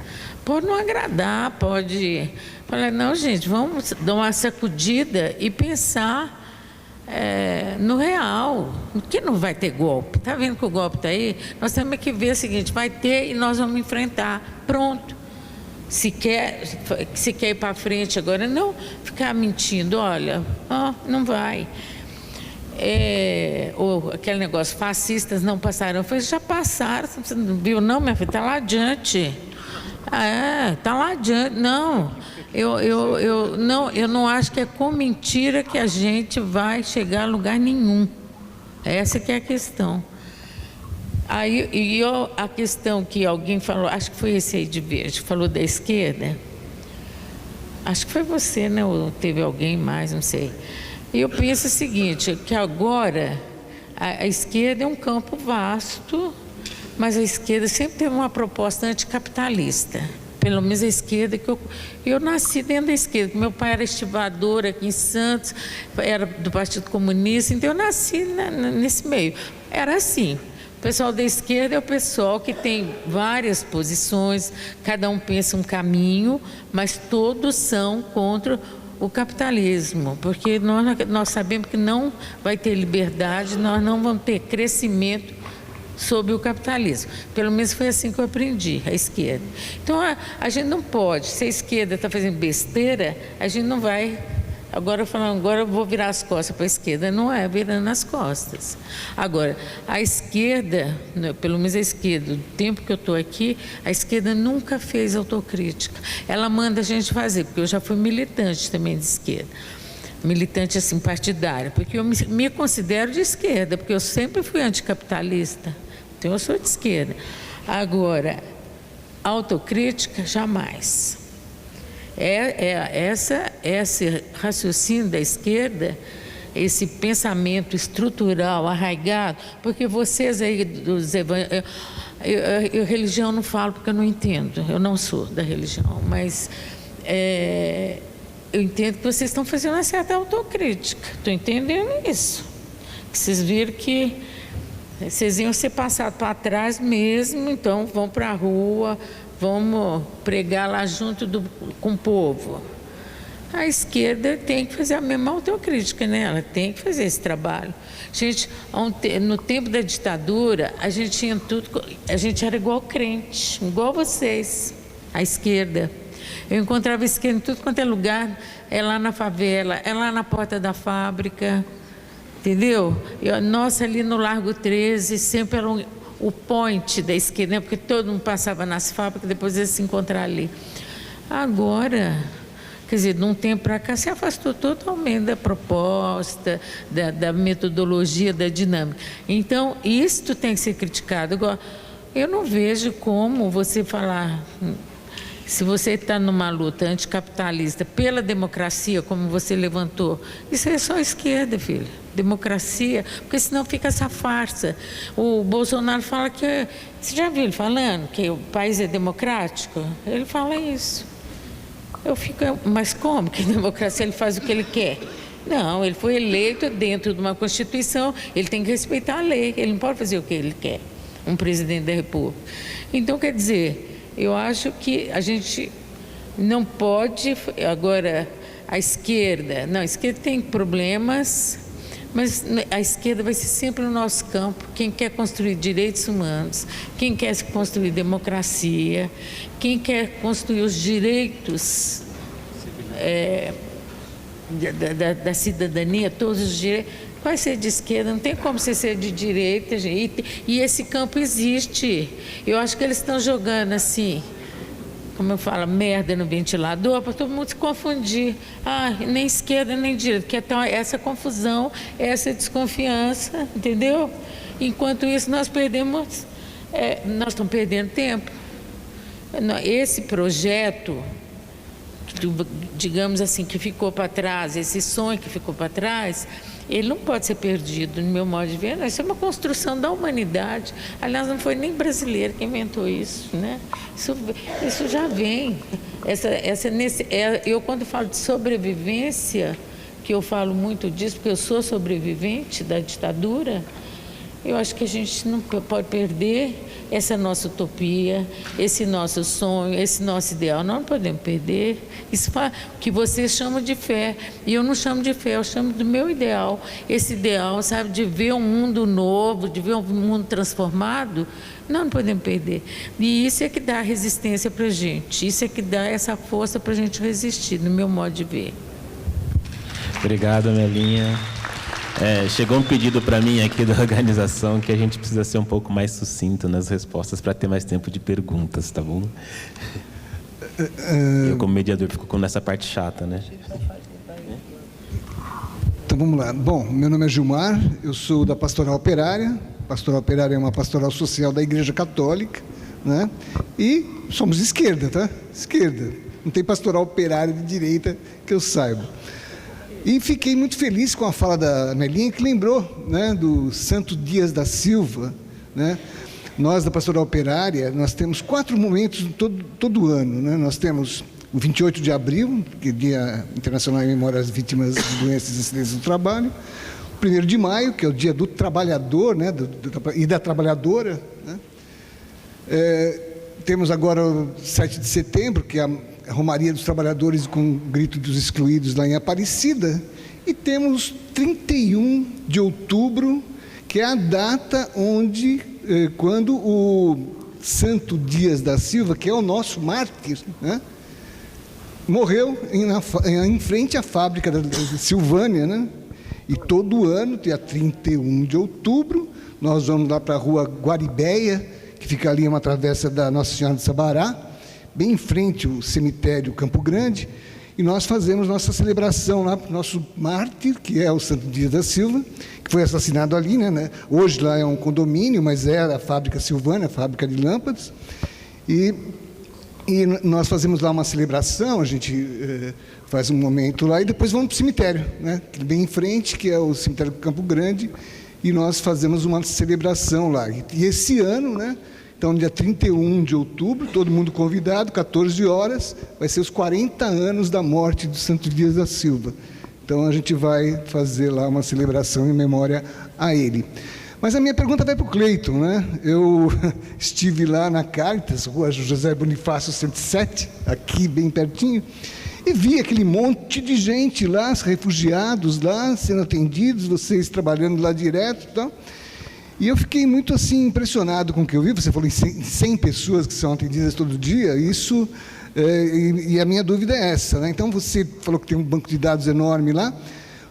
Pode não agradar, pode falar, não, gente, vamos dar uma sacudida e pensar no real, que não vai ter golpe. Está vendo que o golpe está aí? Nós temos que ver o seguinte, vai ter e nós vamos enfrentar. Pronto. Se quer ir para frente agora, não ficar mentindo, olha, não vai. Ou aquele negócio, fascistas não passaram. Eu falei, já passaram, você não viu não, minha filha? Está lá adiante. Está lá adiante. Não, eu não acho que é com mentira que a gente vai chegar a lugar nenhum. Essa que é a questão. Aí, a questão que alguém falou, acho que foi esse aí de verde, falou da esquerda. Acho que foi você, né? Ou teve alguém mais, não sei. E eu penso o seguinte, que agora a esquerda é um campo vasto, mas a esquerda sempre teve uma proposta anticapitalista. Pelo menos a esquerda, que eu nasci dentro da esquerda. Meu pai era estivador aqui em Santos, era do Partido Comunista, então eu nasci nesse meio. Era assim. O pessoal da esquerda é o pessoal que tem várias posições, cada um pensa um caminho, mas todos são contra o capitalismo, porque nós sabemos que não vai ter liberdade, nós não vamos ter crescimento sob o capitalismo. Pelo menos foi assim que eu aprendi, a esquerda. Então, a gente não pode, se a esquerda está fazendo besteira, a gente não vai... Agora eu vou virar as costas para a esquerda. Não é virando as costas. Agora, a esquerda, pelo menos a esquerda, do tempo que eu estou aqui, a esquerda nunca fez autocrítica. Ela manda a gente fazer, porque eu já fui militante também de esquerda. Militante assim, partidária, porque eu me considero de esquerda, porque eu sempre fui anticapitalista. Então eu sou de esquerda. Agora, autocrítica, jamais. Esse raciocínio da esquerda, esse pensamento estrutural, arraigado, porque vocês aí dos evangélicos, eu religião não falo porque eu não entendo, eu não sou da religião, mas eu entendo que vocês estão fazendo uma certa autocrítica, estou entendendo isso, que vocês viram que vocês iam ser passados para trás mesmo, então vão para a rua, vamos pregar lá junto com o povo. A esquerda tem que fazer a mesma autocrítica, né? Ela tem que fazer esse trabalho. Gente, no tempo da ditadura, a gente tinha tudo, a gente era igual crente, igual vocês, a esquerda. Eu encontrava a esquerda em tudo quanto é lugar, é lá na favela, é lá na porta da fábrica, entendeu? Nossa, ali no Largo 13, sempre era o point da esquerda, né? Porque todo mundo passava nas fábricas, depois eles se encontraram ali. Agora, quer dizer, de um tempo para cá, se afastou totalmente da proposta, da metodologia, da dinâmica. Então, isto tem que ser criticado. Agora, eu não vejo como você falar... Se você está numa luta anticapitalista pela democracia, como você levantou, isso é só esquerda, filho. Democracia, porque senão fica essa farsa. O Bolsonaro fala que... Você já viu ele falando que o país é democrático? Ele fala isso. Eu fico... Mas como que democracia? Ele faz o que ele quer? Não, ele foi eleito dentro de uma Constituição, ele tem que respeitar a lei, ele não pode fazer o que ele quer, um presidente da República. Então, quer dizer... Eu acho que a gente não pode, agora, a esquerda tem problemas, mas a esquerda vai ser sempre no nosso campo, quem quer construir direitos humanos, quem quer construir democracia, quem quer construir os direitos da cidadania, todos os direitos. Vai ser de esquerda, não tem como você ser de direita, gente. E esse campo existe. Eu acho que eles estão jogando assim, como eu falo, merda no ventilador, para todo mundo se confundir. Nem esquerda nem direita, porque então essa confusão, essa desconfiança, entendeu? Enquanto isso, nós estamos perdendo tempo. Esse projeto, digamos assim, que ficou para trás, esse sonho que ficou para trás, ele não pode ser perdido, no meu modo de ver. Isso é uma construção da humanidade. Aliás, não foi nem brasileiro que inventou isso, né? Isso já vem. Eu, quando falo de sobrevivência, que eu falo muito disso, porque eu sou sobrevivente da ditadura, eu acho que a gente não pode perder essa nossa utopia, esse nosso sonho, esse nosso ideal. Nós não podemos perder. Isso que vocês chamam de fé. E eu não chamo de fé, eu chamo do meu ideal. Esse ideal, sabe, de ver um mundo novo, de ver um mundo transformado, nós não podemos perder. E isso é que dá resistência para a gente. Isso é que dá essa força para a gente resistir, no meu modo de ver. Obrigado, Melinha. Chegou um pedido para mim aqui da organização que a gente precisa ser um pouco mais sucinto nas respostas para ter mais tempo de perguntas, tá bom? Eu, como mediador, fico nessa parte chata, né? Então, vamos lá. Bom, meu nome é Gilmar, eu sou da Pastoral Operária. Pastoral Operária é uma pastoral social da Igreja Católica, né? E somos esquerda, tá? Esquerda. Não tem pastoral operária de direita que eu saiba. E fiquei muito feliz com a fala da Melinha, que lembrou, né, do Santo Dias da Silva, né? Nós, da Pastoral Operária, nós temos 4 momentos todo ano, né? Nós temos o 28 de abril, que é Dia Internacional em Memória às Vítimas de Doenças e Acidentes do Trabalho, o 1º de maio, que é o Dia do Trabalhador, né, e da Trabalhadora, né? Temos agora o 7 de setembro, que é a Romaria dos Trabalhadores com o Grito dos Excluídos lá em Aparecida, e temos 31 de outubro, que é a data quando o Santo Dias da Silva, que é o nosso mártir, né, morreu em frente à fábrica da Silvânia, né? E todo ano, dia 31 de outubro, nós vamos lá para a rua Guaribéia, que fica ali uma travessa da Nossa Senhora de Sabará, bem em frente ao cemitério Campo Grande, e nós fazemos nossa celebração lá para o nosso mártir, que é o Santo Dias da Silva, que foi assassinado ali, né? Hoje lá é um condomínio, mas era a fábrica Silvânia, a fábrica de lâmpadas, e nós fazemos lá uma celebração, a gente faz um momento lá, e depois vamos para o cemitério, né? Bem em frente, que é o cemitério Campo Grande, e nós fazemos uma celebração lá. E esse ano, né? Então, dia 31 de outubro, todo mundo convidado, 14 horas, vai ser os 40 anos da morte do Santo Dias da Silva. Então, a gente vai fazer lá uma celebração em memória a ele. Mas a minha pergunta vai para o Cleiton, né? Eu estive lá na Caritas, rua José Bonifácio 107, aqui bem pertinho, e vi aquele monte de gente lá, refugiados lá, sendo atendidos, vocês trabalhando lá direto e tal. E eu fiquei muito assim impressionado com o que eu vi. Você falou em 100 pessoas que são atendidas todo dia. Isso, e a minha dúvida é essa, né? Então, você falou que tem um banco de dados enorme lá.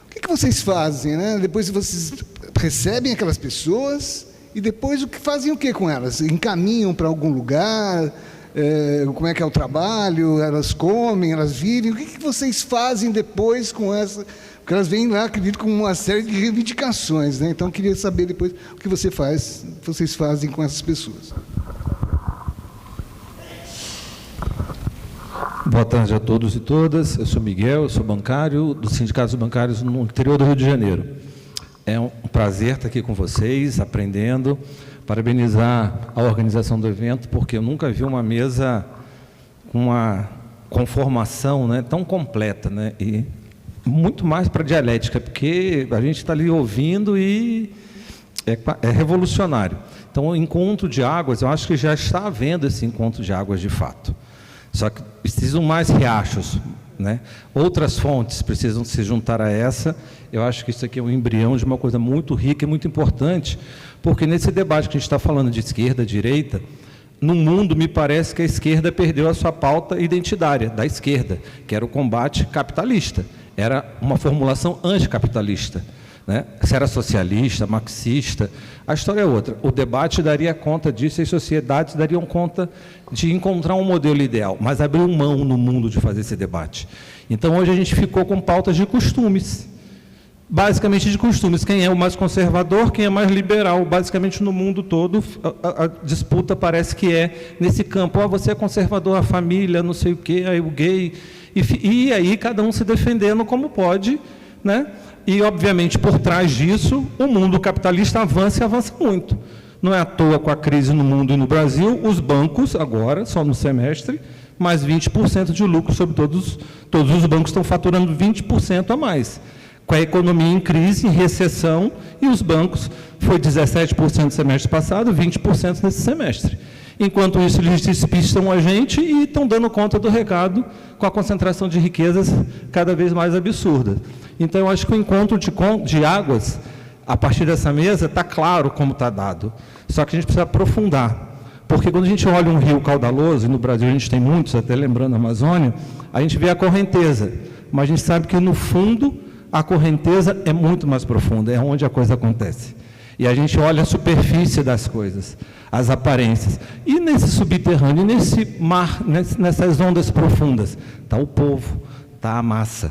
O que vocês fazem, né? Depois vocês recebem aquelas pessoas e depois fazem o que com elas? Encaminham para algum lugar? Como é que é o trabalho? Elas comem, elas vivem? O que vocês fazem depois com essa... Porque elas vêm lá, acredito, com uma série de reivindicações, né? Então, eu queria saber depois o que vocês fazem com essas pessoas. Boa tarde a todos e todas. Eu sou Miguel, eu sou bancário do Sindicato dos Bancários no interior do Rio de Janeiro. É um prazer estar aqui com vocês, aprendendo. Parabenizar a organização do evento, porque eu nunca vi uma mesa com uma conformação, né, tão completa, né? E muito mais para dialética, porque a gente está ali ouvindo e é revolucionário. Então, o encontro de águas, eu acho que já está havendo esse encontro de águas de fato. Só que precisam mais riachos, né? Outras fontes precisam se juntar a essa. Eu acho que isso aqui é um embrião de uma coisa muito rica e muito importante, porque nesse debate que a gente está falando de esquerda, direita, no mundo, me parece que a esquerda perdeu a sua pauta identitária da esquerda, que era o combate capitalista. Era uma formulação anticapitalista. né? Se era socialista, marxista, a história é outra. O debate daria conta disso e as sociedades dariam conta de encontrar um modelo ideal, mas abriu mão no mundo de fazer esse debate. Então, hoje a gente ficou com pautas de costumes, basicamente de costumes. Quem é o mais conservador, quem é mais liberal. Basicamente, no mundo todo, a disputa parece que é nesse campo. Você é conservador, a família, não sei o quê, aí o gay. E aí, cada um se defendendo como pode, né? E, obviamente, por trás disso, o mundo capitalista avança e avança muito. Não é à toa, com a crise no mundo e no Brasil, os bancos, agora, só no semestre, mais 20% de lucro sobre todos os bancos estão faturando 20% a mais. Com a economia em crise, em recessão, e os bancos, foi 17% no semestre passado, 20% nesse semestre. Enquanto isso, eles despistam a gente e estão dando conta do recado com a concentração de riquezas cada vez mais absurda. Então, eu acho que o encontro de águas, a partir dessa mesa, está claro como está dado. Só que a gente precisa aprofundar. Porque quando a gente olha um rio caudaloso, e no Brasil a gente tem muitos, até lembrando a Amazônia, a gente vê a correnteza. Mas a gente sabe que, no fundo, a correnteza é muito mais profunda, é onde a coisa acontece. E a gente olha a superfície das coisas, as aparências. E nesse subterrâneo, nesse mar, nessas ondas profundas, está o povo, está a massa.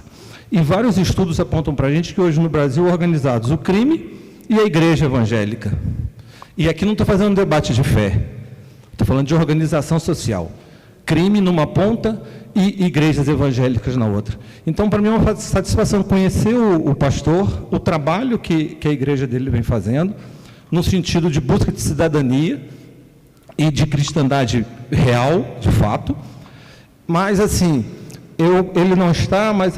E vários estudos apontam para a gente que hoje no Brasil organizados o crime e a igreja evangélica. E aqui não estou fazendo um debate de fé, estou falando de organização social. Crime numa ponta e igrejas evangélicas na outra. Então, para mim, é uma satisfação conhecer o pastor, o trabalho que a igreja dele vem fazendo, no sentido de busca de cidadania e de cristandade real, de fato. Mas, assim, ele não está, mas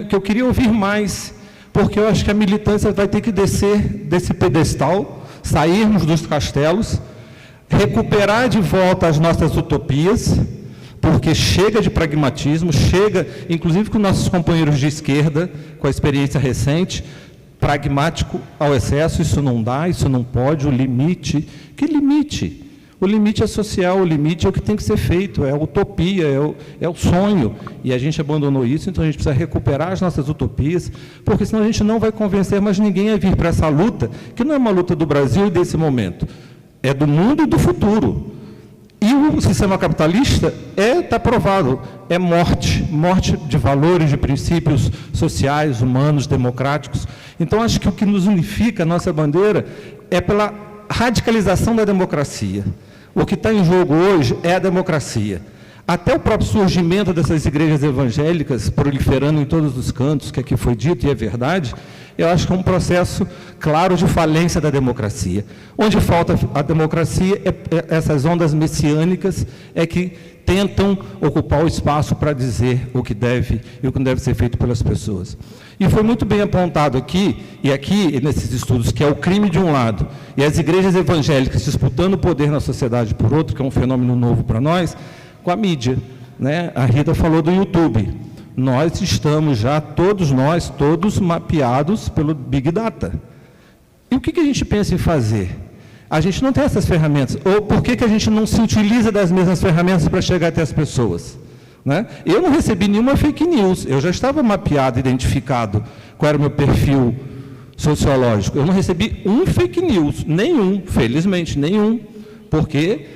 que eu queria ouvir mais, porque eu acho que a militância vai ter que descer desse pedestal, sairmos dos castelos, recuperar de volta as nossas utopias, porque chega de pragmatismo, chega, inclusive com nossos companheiros de esquerda, com a experiência recente, pragmático ao excesso, isso não dá, isso não pode, o limite. Que limite? O limite é social, o limite é o que tem que ser feito, é a utopia, é o sonho. E a gente abandonou isso, então a gente precisa recuperar as nossas utopias, porque senão a gente não vai convencer mais ninguém a vir para essa luta, que não é uma luta do Brasil e desse momento, é do mundo e do futuro. E o sistema capitalista está provado, é morte de valores, de princípios sociais, humanos, democráticos. Então, acho que o que nos unifica, a nossa bandeira, é pela radicalização da democracia. O que está em jogo hoje é a democracia. Até o próprio surgimento dessas igrejas evangélicas, proliferando em todos os cantos, que aqui foi dito e é verdade, eu acho que é um processo claro de falência da democracia. Onde falta a democracia, essas ondas messiânicas é que tentam ocupar o espaço para dizer o que deve e o que não deve ser feito pelas pessoas. E foi muito bem apontado aqui, e aqui nesses estudos, que é o crime de um lado e as igrejas evangélicas disputando o poder na sociedade por outro, que é um fenômeno novo para nós, com a mídia, né? A Rita falou do YouTube. Nós estamos já, todos mapeados pelo Big Data. E o que a gente pensa em fazer? A gente não tem essas ferramentas. Ou por que a gente não se utiliza das mesmas ferramentas para chegar até as pessoas? Né? Eu não recebi nenhuma fake news. Eu já estava mapeado, identificado qual era o meu perfil sociológico. Eu não recebi um fake news, nenhum, felizmente, nenhum. Porque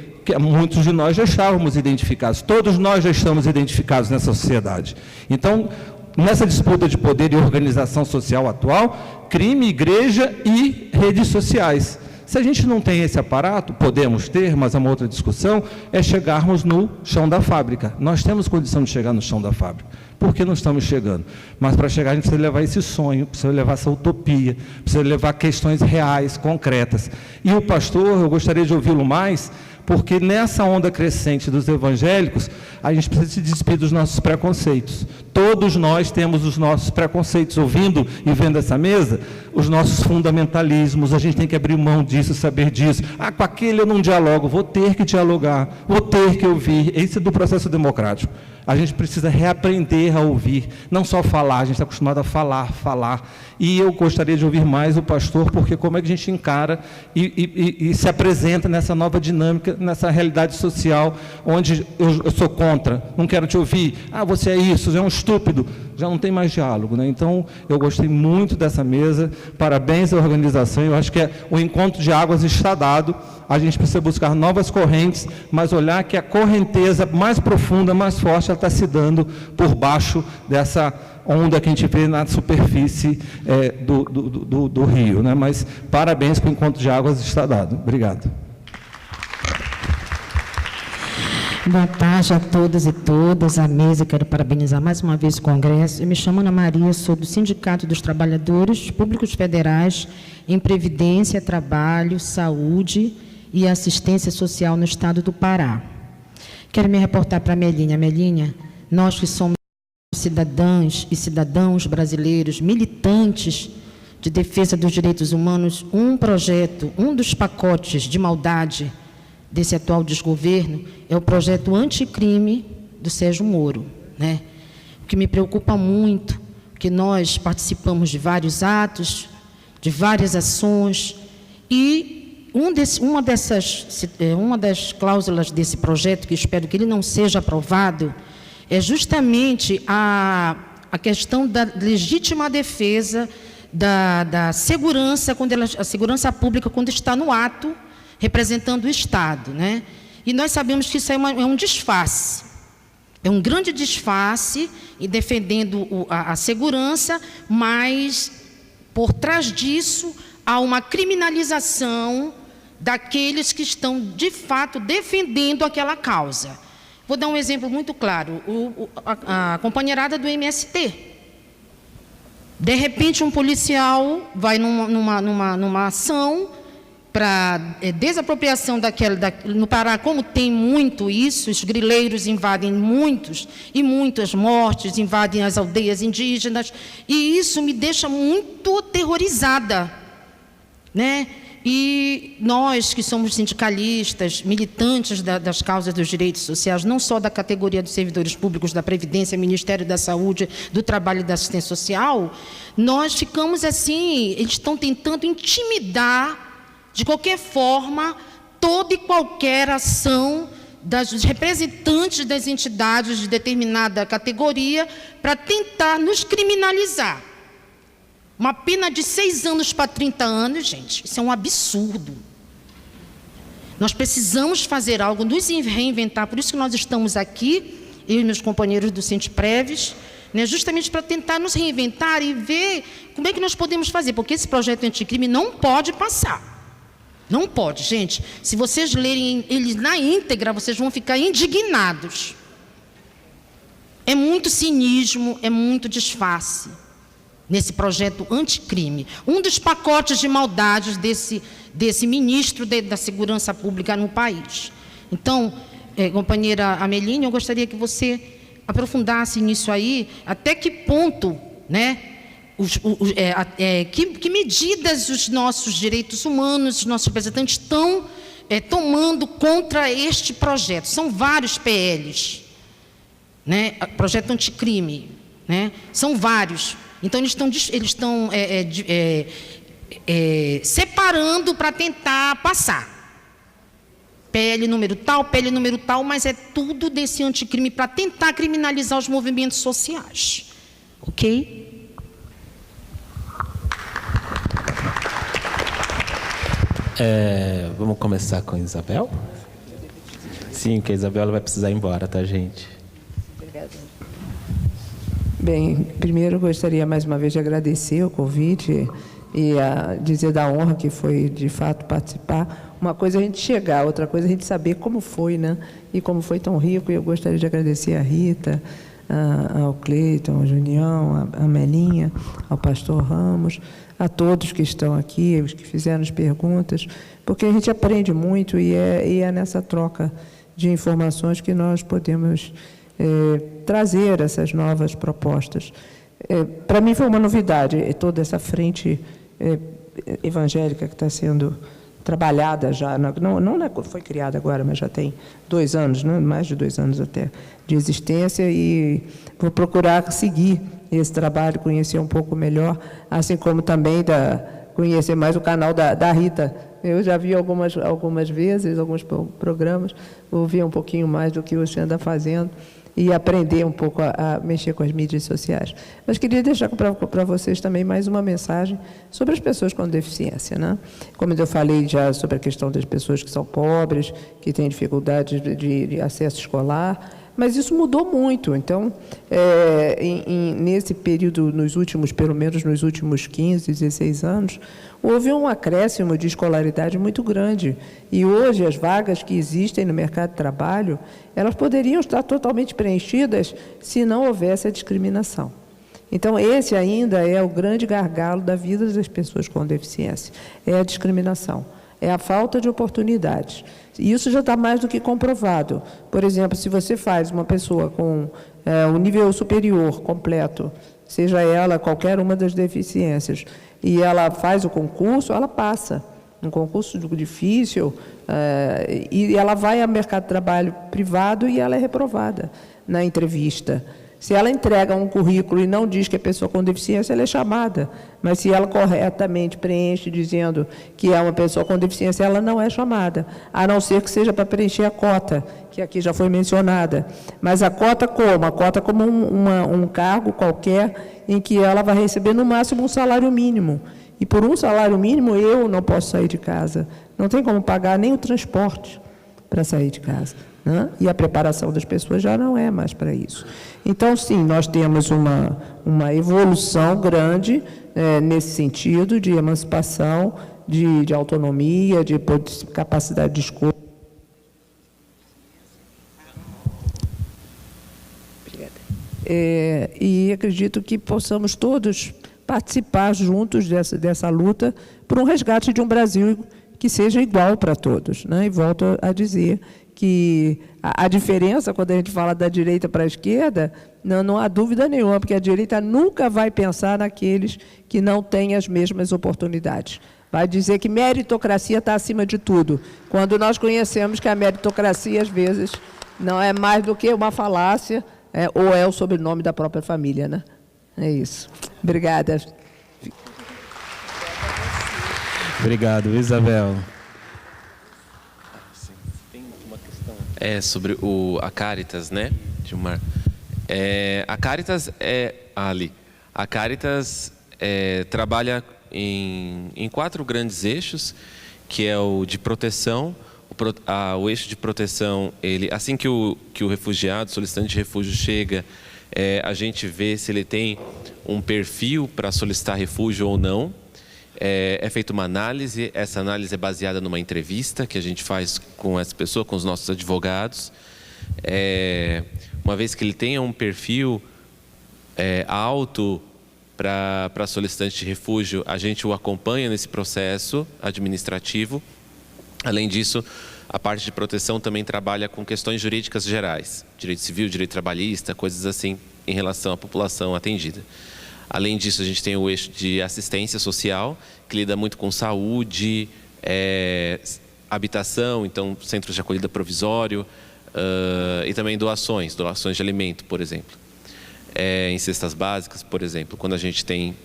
muitos de nós já estávamos identificados, todos nós já estamos identificados nessa sociedade. Então, nessa disputa de poder e organização social atual, crime, igreja e redes sociais. Se a gente não tem esse aparato, podemos ter, mas é uma outra discussão, é chegarmos no chão da fábrica. Nós temos condição de chegar no chão da fábrica. Por que não estamos chegando? Mas para chegar a gente precisa levar esse sonho, precisa levar essa utopia, precisa levar questões reais, concretas. E o pastor, eu gostaria de ouvi-lo mais, porque nessa onda crescente dos evangélicos, a gente precisa se despir dos nossos preconceitos. Todos nós temos os nossos preconceitos, ouvindo e vendo essa mesa, os nossos fundamentalismos, a gente tem que abrir mão disso, saber disso. Com aquele eu não dialogo, vou ter que dialogar, vou ter que ouvir. Esse é do processo democrático. A gente precisa reaprender a ouvir, não só falar, a gente está acostumado a falar. E eu gostaria de ouvir mais o pastor, porque como é que a gente encara e se apresenta nessa nova dinâmica, nessa realidade social, onde eu sou contra, não quero te ouvir, você é isso, é um estúpido. já não tem mais diálogo, né? Então, eu gostei muito dessa mesa, parabéns à organização, eu acho que o encontro de águas está dado, a gente precisa buscar novas correntes, mas olhar que a correnteza mais profunda, mais forte, ela está se dando por baixo dessa onda que a gente vê na superfície do rio, né? Mas parabéns que o encontro de águas está dado. Obrigado. Boa tarde a todas e todas, a mesa. Quero parabenizar mais uma vez o Congresso. Eu me chamo Ana Maria, sou do Sindicato dos Trabalhadores Públicos Federais em Previdência, Trabalho, Saúde e Assistência Social no Estado do Pará. Quero me reportar para a Melinha. Melinha, nós que somos cidadãs e cidadãos brasileiros, militantes de defesa dos direitos humanos, um projeto, um dos pacotes de maldade desse atual desgoverno é o projeto anticrime do Sérgio Moro, né? O que me preocupa muito, que nós participamos de vários atos, de várias ações, e uma das cláusulas desse projeto, que espero que ele não seja aprovado, é justamente a questão da legítima defesa da segurança, a segurança pública quando está no ato, representando o Estado, né? E nós sabemos que isso é um disfarce, é um grande disfarce, e defendendo a segurança, mas por trás disso há uma criminalização daqueles que estão, de fato, defendendo aquela causa. Vou dar um exemplo muito claro, a companheirada do MST. De repente, um policial vai numa ação para desapropriação no Pará, como tem muito isso, os grileiros invadem muitas mortes, invadem as aldeias indígenas, e isso me deixa muito aterrorizada, né? E nós que somos sindicalistas, militantes das causas dos direitos sociais, não só da categoria dos servidores públicos, da Previdência, Ministério da Saúde, do Trabalho e da Assistência Social, nós ficamos assim, eles estão tentando intimidar de qualquer forma toda e qualquer ação dos representantes das entidades de determinada categoria para tentar nos criminalizar. Uma pena de 6 anos para 30 anos, gente, isso é um absurdo. Nós precisamos fazer algo, nos reinventar, por isso que nós estamos aqui, eu e meus companheiros do Sindpreves, né, justamente para tentar nos reinventar e ver como é que nós podemos fazer, porque esse projeto anticrime não pode passar. Não pode, gente. Se vocês lerem ele na íntegra, vocês vão ficar indignados. É muito cinismo, é muito disfarce nesse projeto anticrime. Um dos pacotes de maldades desse ministro da Segurança Pública no país. Então, companheira Ameline, eu gostaria que você aprofundasse nisso aí, até que ponto, né? Que medidas os nossos direitos humanos, os nossos representantes estão tomando contra este projeto. São vários PLs, né? Projeto anticrime, né? São vários. Então, eles estão separando para tentar passar. PL número tal, mas é tudo desse anticrime para tentar criminalizar os movimentos sociais. Ok? Vamos começar com a Isabel? Sim, porque a Isabel vai precisar ir embora, tá, gente? Obrigada. Bem, primeiro gostaria mais uma vez de agradecer o convite e dizer da honra que foi, de fato, participar. Uma coisa é a gente chegar, outra coisa é a gente saber como foi, né? E como foi tão rico. E eu gostaria de agradecer a Rita, ao Cleiton, ao Junião, a Melinha, ao pastor Ramos, a todos que estão aqui, os que fizeram as perguntas, porque a gente aprende muito e é nessa troca de informações que nós podemos trazer essas novas propostas. Para mim foi uma novidade toda essa frente evangélica que está sendo trabalhada já, não foi criada agora, mas já tem 2 anos, né? Mais de 2 anos até, de existência, e vou procurar seguir esse trabalho, conhecer um pouco melhor, assim como também conhecer mais o canal da Rita. Eu já vi algumas vezes, alguns programas, ouvi um pouquinho mais do que você anda fazendo, e aprender um pouco a mexer com as mídias sociais. Mas queria deixar para vocês também mais uma mensagem sobre as pessoas com deficiência, né? Como eu falei já sobre a questão das pessoas que são pobres, que têm dificuldade de acesso escolar, mas isso mudou muito. Então, nesse período, pelo menos nos últimos 15, 16 anos, houve um acréscimo de escolaridade muito grande. E hoje, as vagas que existem no mercado de trabalho, elas poderiam estar totalmente preenchidas se não houvesse a discriminação. Então, esse ainda é o grande gargalo da vida das pessoas com deficiência, é a discriminação, é a falta de oportunidades. E isso já está mais do que comprovado. Por exemplo, se você faz uma pessoa com o nível superior completo, seja ela qualquer uma das deficiências, e ela faz o concurso, ela passa. Um concurso difícil, e ela vai ao mercado de trabalho privado e ela é reprovada na entrevista. Se ela entrega um currículo e não diz que é pessoa com deficiência, ela é chamada. Mas se ela corretamente preenche dizendo que é uma pessoa com deficiência, ela não é chamada, a não ser que seja para preencher a cota, que aqui já foi mencionada. Mas a cota como? A cota como um cargo qualquer em que ela vai receber no máximo um salário mínimo. E por um salário mínimo eu não posso sair de casa. Não tem como pagar nem o transporte para sair de casa, né? E a preparação das pessoas já não é mais para isso. Então, sim, nós temos uma evolução grande nesse sentido de emancipação, de autonomia, de capacidade de escolha. E acredito que possamos todos participar juntos dessa luta por um resgate de um Brasil que seja igual para todos, né? E volto a dizer que a diferença, quando a gente fala da direita para a esquerda, não há dúvida nenhuma, porque a direita nunca vai pensar naqueles que não têm as mesmas oportunidades. Vai dizer que meritocracia está acima de tudo, quando nós conhecemos que a meritocracia, às vezes, não é mais do que uma falácia, ou é o sobrenome da própria família, né? É isso. Obrigada. Obrigado, Isabel. Sobre a Caritas, né, Gilmar? A Caritas A Caritas trabalha em 4 grandes eixos, que é o de proteção. O eixo de proteção, assim que o refugiado, solicitante de refúgio chega, a gente vê se ele tem um perfil para solicitar refúgio ou não. É feita uma análise, essa análise é baseada numa entrevista que a gente faz com essa pessoa, com os nossos advogados. Uma vez que ele tenha um perfil alto para solicitante de refúgio, a gente o acompanha nesse processo administrativo. Além disso, a parte de proteção também trabalha com questões jurídicas gerais, direito civil, direito trabalhista, coisas assim em relação à população atendida. Além disso, a gente tem o eixo de assistência social, que lida muito com saúde, habitação, então centros de acolhida provisório, e também doações de alimento, por exemplo. Em cestas básicas, por exemplo, quando a gente tem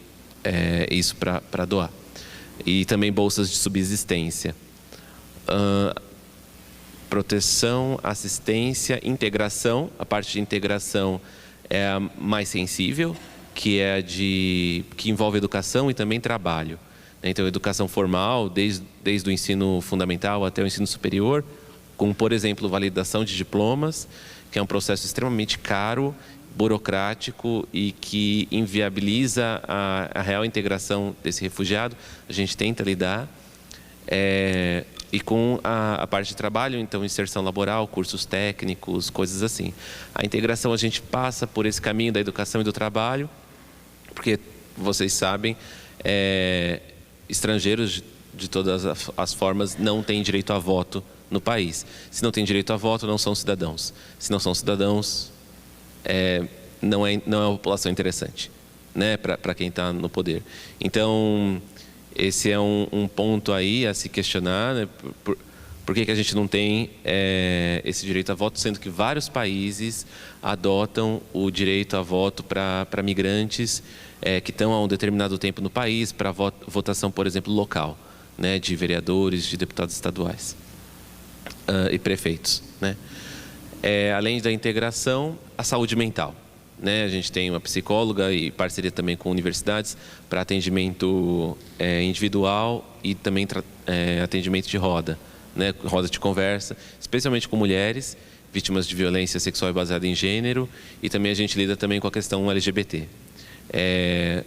isso para doar. E também bolsas de subsistência. Proteção, assistência, integração. A parte de integração é a mais sensível, que é que envolve educação e também trabalho. Então, educação formal, desde o ensino fundamental até o ensino superior, como, por exemplo, validação de diplomas, que é um processo extremamente caro, burocrático e que inviabiliza a real integração desse refugiado. A gente tenta lidar. E com a parte de trabalho, então, inserção laboral, cursos técnicos, coisas assim. A integração, a gente passa por esse caminho da educação e do trabalho, porque, vocês sabem, estrangeiros de todas as formas não têm direito a voto no país. Se não têm direito a voto, não são cidadãos. Se não são cidadãos, não é uma população interessante, né, para quem está no poder. Então, esse é um ponto aí a se questionar, né? Por que a gente não tem esse direito a voto, sendo que vários países adotam o direito a voto para migrantes que estão há um determinado tempo no país, para votação, por exemplo, local, né, de vereadores, de deputados estaduais e prefeitos, né? além da integração, a saúde mental. Né? A gente tem uma psicóloga e parceria também com universidades para atendimento individual e também atendimento de roda, né? Roda de conversa, especialmente com mulheres vítimas de violência sexual baseada em gênero, e também a gente lida também com a questão LGBT. É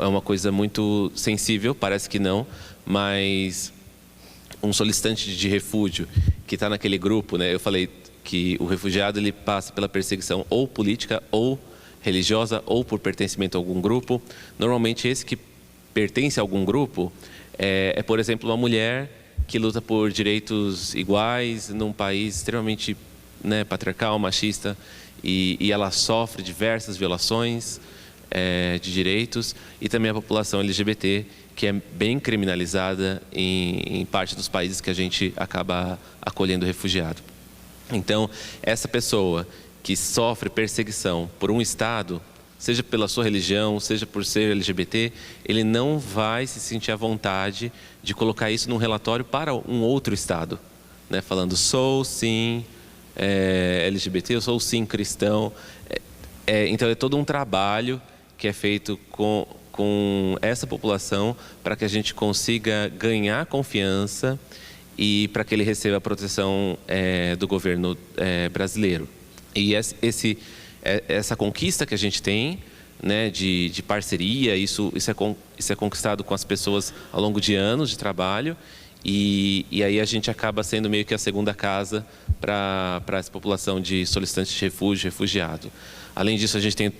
uma coisa muito sensível, parece que não, mas um solicitante de refúgio que está naquele grupo, né? Eu falei que o refugiado ele passa pela perseguição ou política, ou religiosa, ou por pertencimento a algum grupo. Normalmente esse que pertence a algum grupo por exemplo, uma mulher que luta por direitos iguais num país extremamente, né, patriarcal, machista, e ela sofre diversas violações de direitos, e também a população LGBT, que é bem criminalizada em parte dos países que a gente acaba acolhendo refugiado. Então, essa pessoa que sofre perseguição por um Estado, seja pela sua religião, seja por ser LGBT, ele não vai se sentir à vontade de colocar isso num relatório para um outro Estado, né? Falando, sou sim LGBT, eu sou sim cristão. Então, é todo um trabalho que é feito com essa população para que a gente consiga ganhar confiança e para que ele receba a proteção do governo brasileiro. E essa conquista que a gente tem, né, de parceria, isso é conquistado com as pessoas ao longo de anos de trabalho, e aí a gente acaba sendo meio que a segunda casa para essa população de solicitantes de refúgio, refugiado. Além disso, a gente tem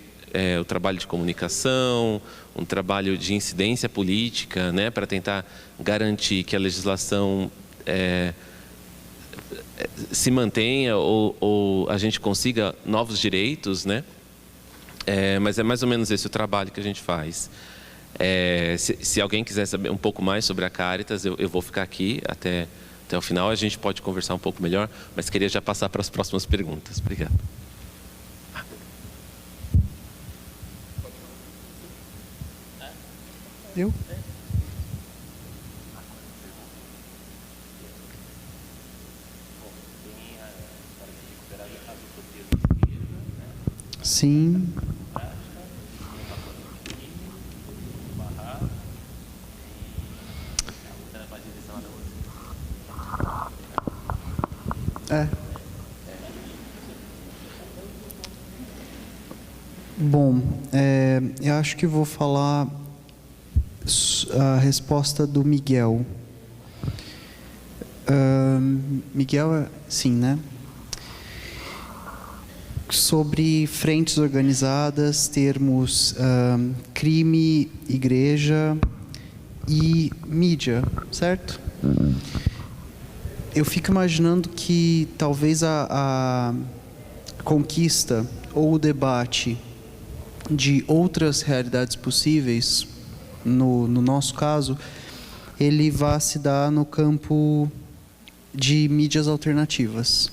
o trabalho de comunicação, um trabalho de incidência política, né, para tentar garantir que a legislação se mantenha ou a gente consiga novos direitos, né? Mas é mais ou menos esse o trabalho que a gente faz. Se alguém quiser saber um pouco mais sobre a Caritas, eu vou ficar aqui até o final, a gente pode conversar um pouco melhor, mas queria já passar para as próximas perguntas. Obrigado. Eu? Sim. Bom, eu acho que vou falar a resposta do Miguel. Miguel, sim, né? Sobre frentes organizadas, termos crime, igreja e mídia, certo? Eu fico imaginando que talvez a conquista ou o debate de outras realidades possíveis, no nosso caso, ele vai se dar no campo de mídias alternativas.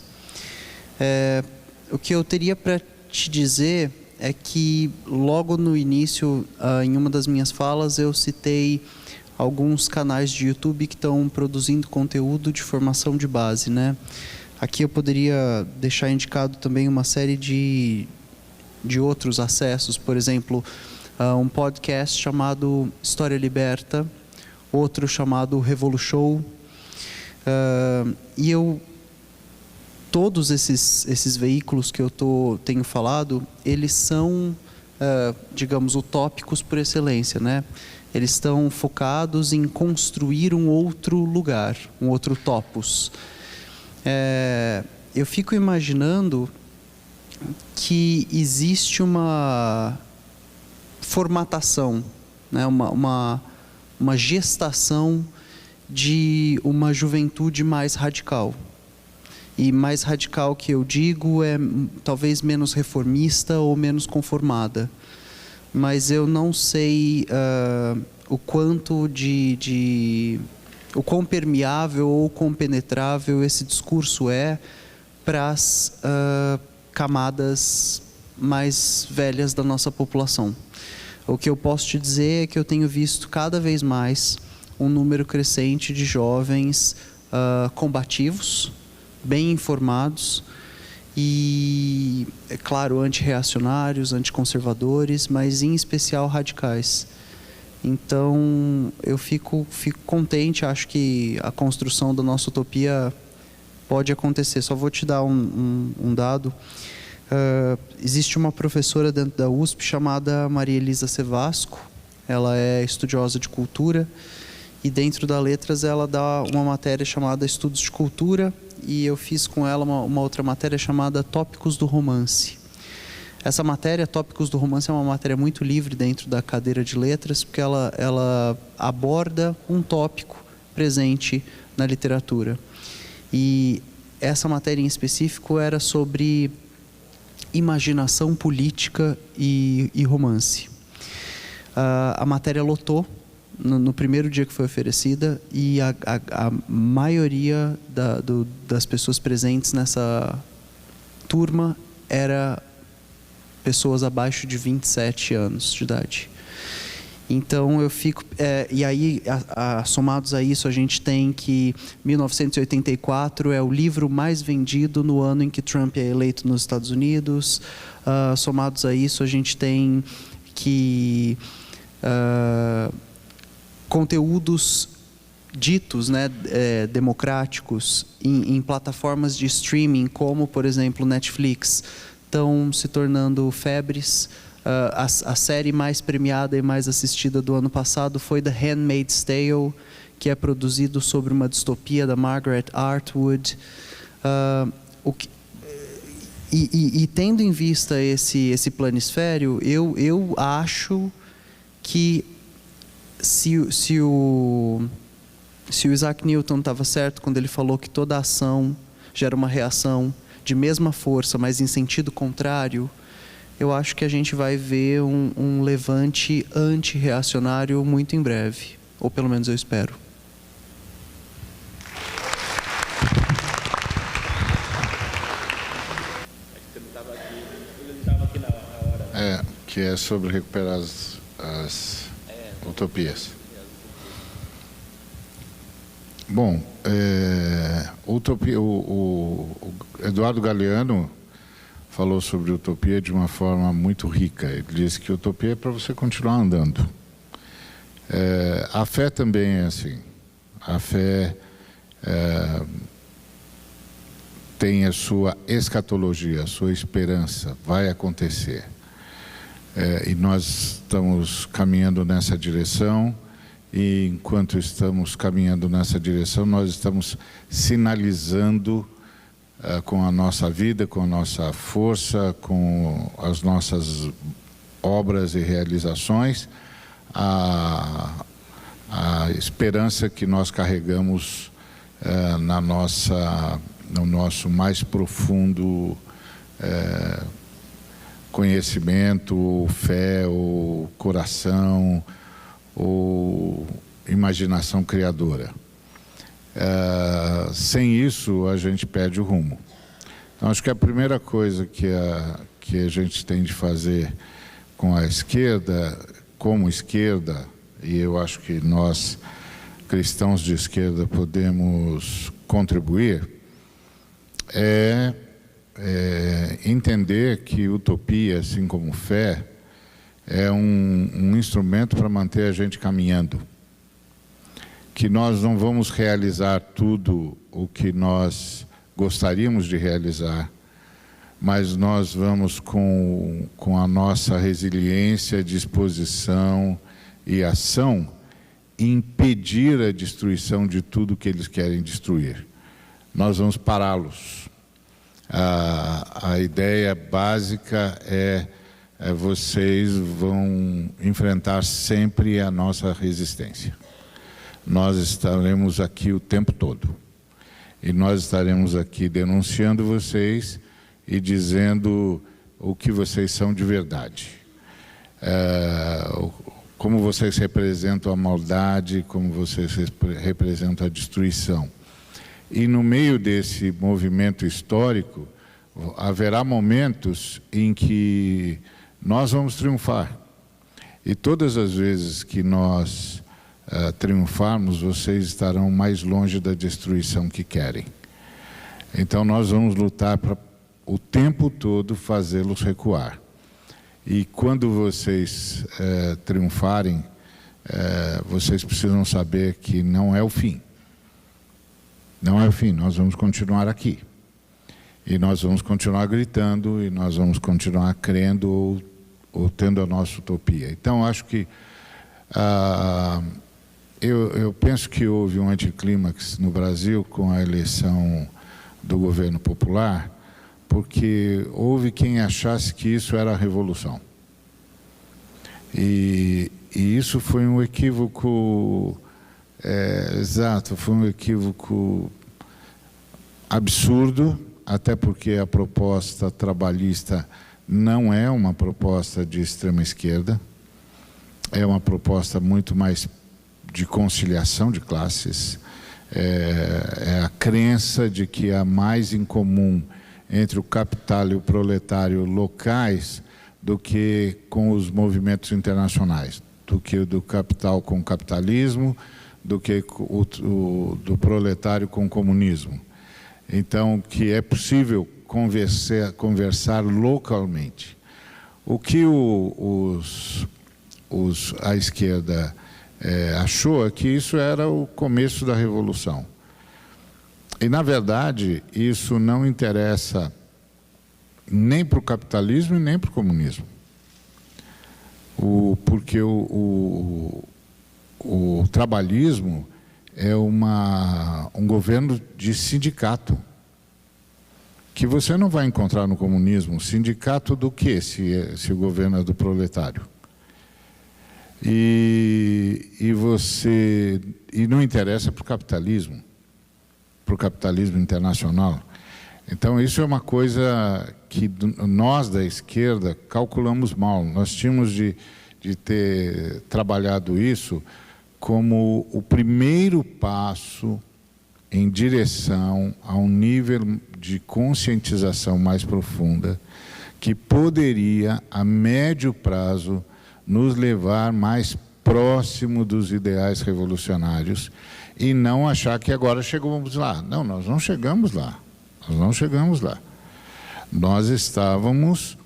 O que eu teria para te dizer é que logo no início, em uma das minhas falas, eu citei alguns canais de YouTube que estão produzindo conteúdo de formação de base, né? Aqui eu poderia deixar indicado também uma série de outros acessos, por exemplo, um podcast chamado História Liberta, outro chamado Revolution, e todos esses veículos que eu tenho falado, eles são, digamos, utópicos por excelência, né? Eles estão focados em construir um outro lugar, um outro topos. Eu fico imaginando que existe uma formatação, né? uma gestação de uma juventude mais radical. E mais radical que eu digo é talvez menos reformista ou menos conformada. Mas eu não sei o quanto o quão permeável ou quão penetrável esse discurso é para as camadas mais velhas da nossa população. O que eu posso te dizer é que eu tenho visto cada vez mais um número crescente de jovens combativos, bem informados e, é claro, antirreacionários, anticonservadores, mas em especial radicais. Então, eu fico contente, acho que a construção da nossa utopia pode acontecer. Só vou te dar um dado. Existe uma professora dentro da USP chamada Maria Elisa Sevasco. Ela é estudiosa de cultura e dentro da Letras ela dá uma matéria chamada Estudos de Cultura e eu fiz com ela uma outra matéria chamada Tópicos do Romance. Essa matéria, Tópicos do Romance, é uma matéria muito livre dentro da cadeira de Letras, porque ela aborda um tópico presente na literatura. E essa matéria em específico era sobre imaginação política e romance. A matéria lotou no primeiro dia que foi oferecida e a maioria das pessoas presentes nessa turma era pessoas abaixo de 27 anos de idade. Então eu fico... e aí, somados a isso, a gente tem que 1984 é o livro mais vendido no ano em que Trump é eleito nos Estados Unidos. Somados a isso, a gente tem que conteúdos ditos, né, democráticos em plataformas de streaming, como, por exemplo, Netflix, estão se tornando febres. A série mais premiada e mais assistida do ano passado foi The Handmaid's Tale, que é produzido sobre uma distopia da Margaret Atwood. E tendo em vista esse planisfério, eu acho que se o Isaac Newton estava certo quando ele falou que toda ação gera uma reação de mesma força, mas em sentido contrário, eu acho que a gente vai ver um levante antirreacionário muito em breve, ou pelo menos eu espero. Que é sobre recuperar as utopias. Bom, utopia, o Eduardo Galeano falou sobre utopia de uma forma muito rica. Ele disse que utopia é para você continuar andando. A fé também é assim. A fé tem a sua escatologia, a sua esperança, vai acontecer. E nós estamos caminhando nessa direção, e enquanto estamos caminhando nessa direção, nós estamos sinalizando com a nossa vida, com a nossa força, com as nossas obras e realizações, a esperança que nós carregamos no nosso mais profundo conhecimento, ou fé, ou coração, ou imaginação criadora. Sem isso, a gente perde o rumo. Então, acho que a primeira coisa que a gente tem de fazer com a esquerda, como esquerda, e eu acho que nós, cristãos de esquerda, podemos contribuir, é entender que utopia, assim como fé, é um instrumento para manter a gente caminhando. Que nós não vamos realizar tudo o que nós gostaríamos de realizar, mas nós vamos com a nossa resiliência, disposição e ação impedir a destruição de tudo que eles querem destruir. Nós vamos pará-los. A ideia básica é vocês vão enfrentar sempre a nossa resistência. Nós estaremos aqui o tempo todo. E nós estaremos aqui denunciando vocês e dizendo o que vocês são de verdade. Como vocês representam a maldade, como vocês representam a destruição. E no meio desse movimento histórico, haverá momentos em que nós vamos triunfar. E todas as vezes que nós triunfarmos, vocês estarão mais longe da destruição que querem. Então nós vamos lutar o tempo todo fazê-los recuar. E quando vocês triunfarem, vocês precisam saber que não é o fim. Não é o fim, nós vamos continuar aqui. E nós vamos continuar gritando, e nós vamos continuar crendo ou tendo a nossa utopia. Então, acho que eu penso que houve um anticlímax no Brasil com a eleição do governo popular, porque houve quem achasse que isso era a revolução. E isso foi um equívoco, exato, foi um equívoco absurdo, até porque a proposta trabalhista não é uma proposta de extrema esquerda, é uma proposta muito mais de conciliação de classes, é a crença de que há mais em comum entre o capital e o proletário locais do que com os movimentos internacionais, do que do capital com o capitalismo, do que do proletário com o comunismo. Então, que é possível conversar localmente. O que a esquerda achou é que isso era o começo da revolução. E, na verdade, isso não interessa nem para o capitalismo e nem para o comunismo. Porque o trabalhismo é um governo de sindicato, que você não vai encontrar no comunismo. Sindicato do quê, se o governo é do proletário? E não interessa para o capitalismo internacional. Então, isso é uma coisa que nós da esquerda calculamos mal. Nós tínhamos de ter trabalhado isso como o primeiro passo em direção a um nível de conscientização mais profunda que poderia, a médio prazo, nos levar mais próximo dos ideais revolucionários e não achar que agora chegamos lá. Não, nós não chegamos lá. Nós não chegamos lá. Nós estávamos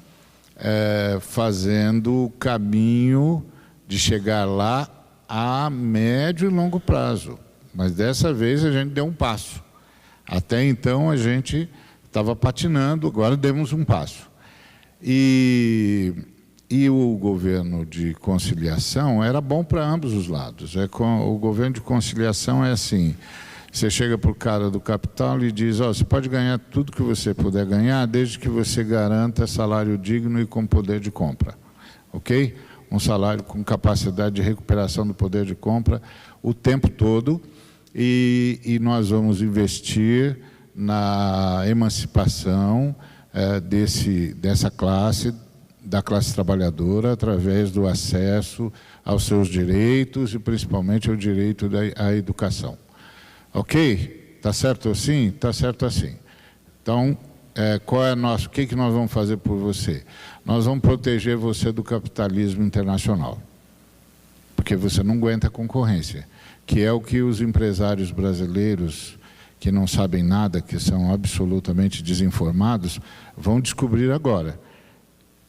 fazendo o caminho de chegar lá a médio e longo prazo. Mas dessa vez a gente deu um passo. Até então a gente estava patinando, agora demos um passo. E o governo de conciliação era bom para ambos os lados. O governo de conciliação é assim: você chega para o cara do capital e diz, você pode ganhar tudo que você puder ganhar, desde que você garanta salário digno e com poder de compra. Ok? Um salário com capacidade de recuperação do poder de compra o tempo todo, e nós vamos investir na emancipação dessa classe, da classe trabalhadora, através do acesso aos seus direitos e principalmente ao direito à educação. Ok? Está certo assim? Está certo assim. Então, o que nós vamos fazer por você? Nós vamos proteger você do capitalismo internacional, porque você não aguenta a concorrência, que é o que os empresários brasileiros, que não sabem nada, que são absolutamente desinformados, vão descobrir agora,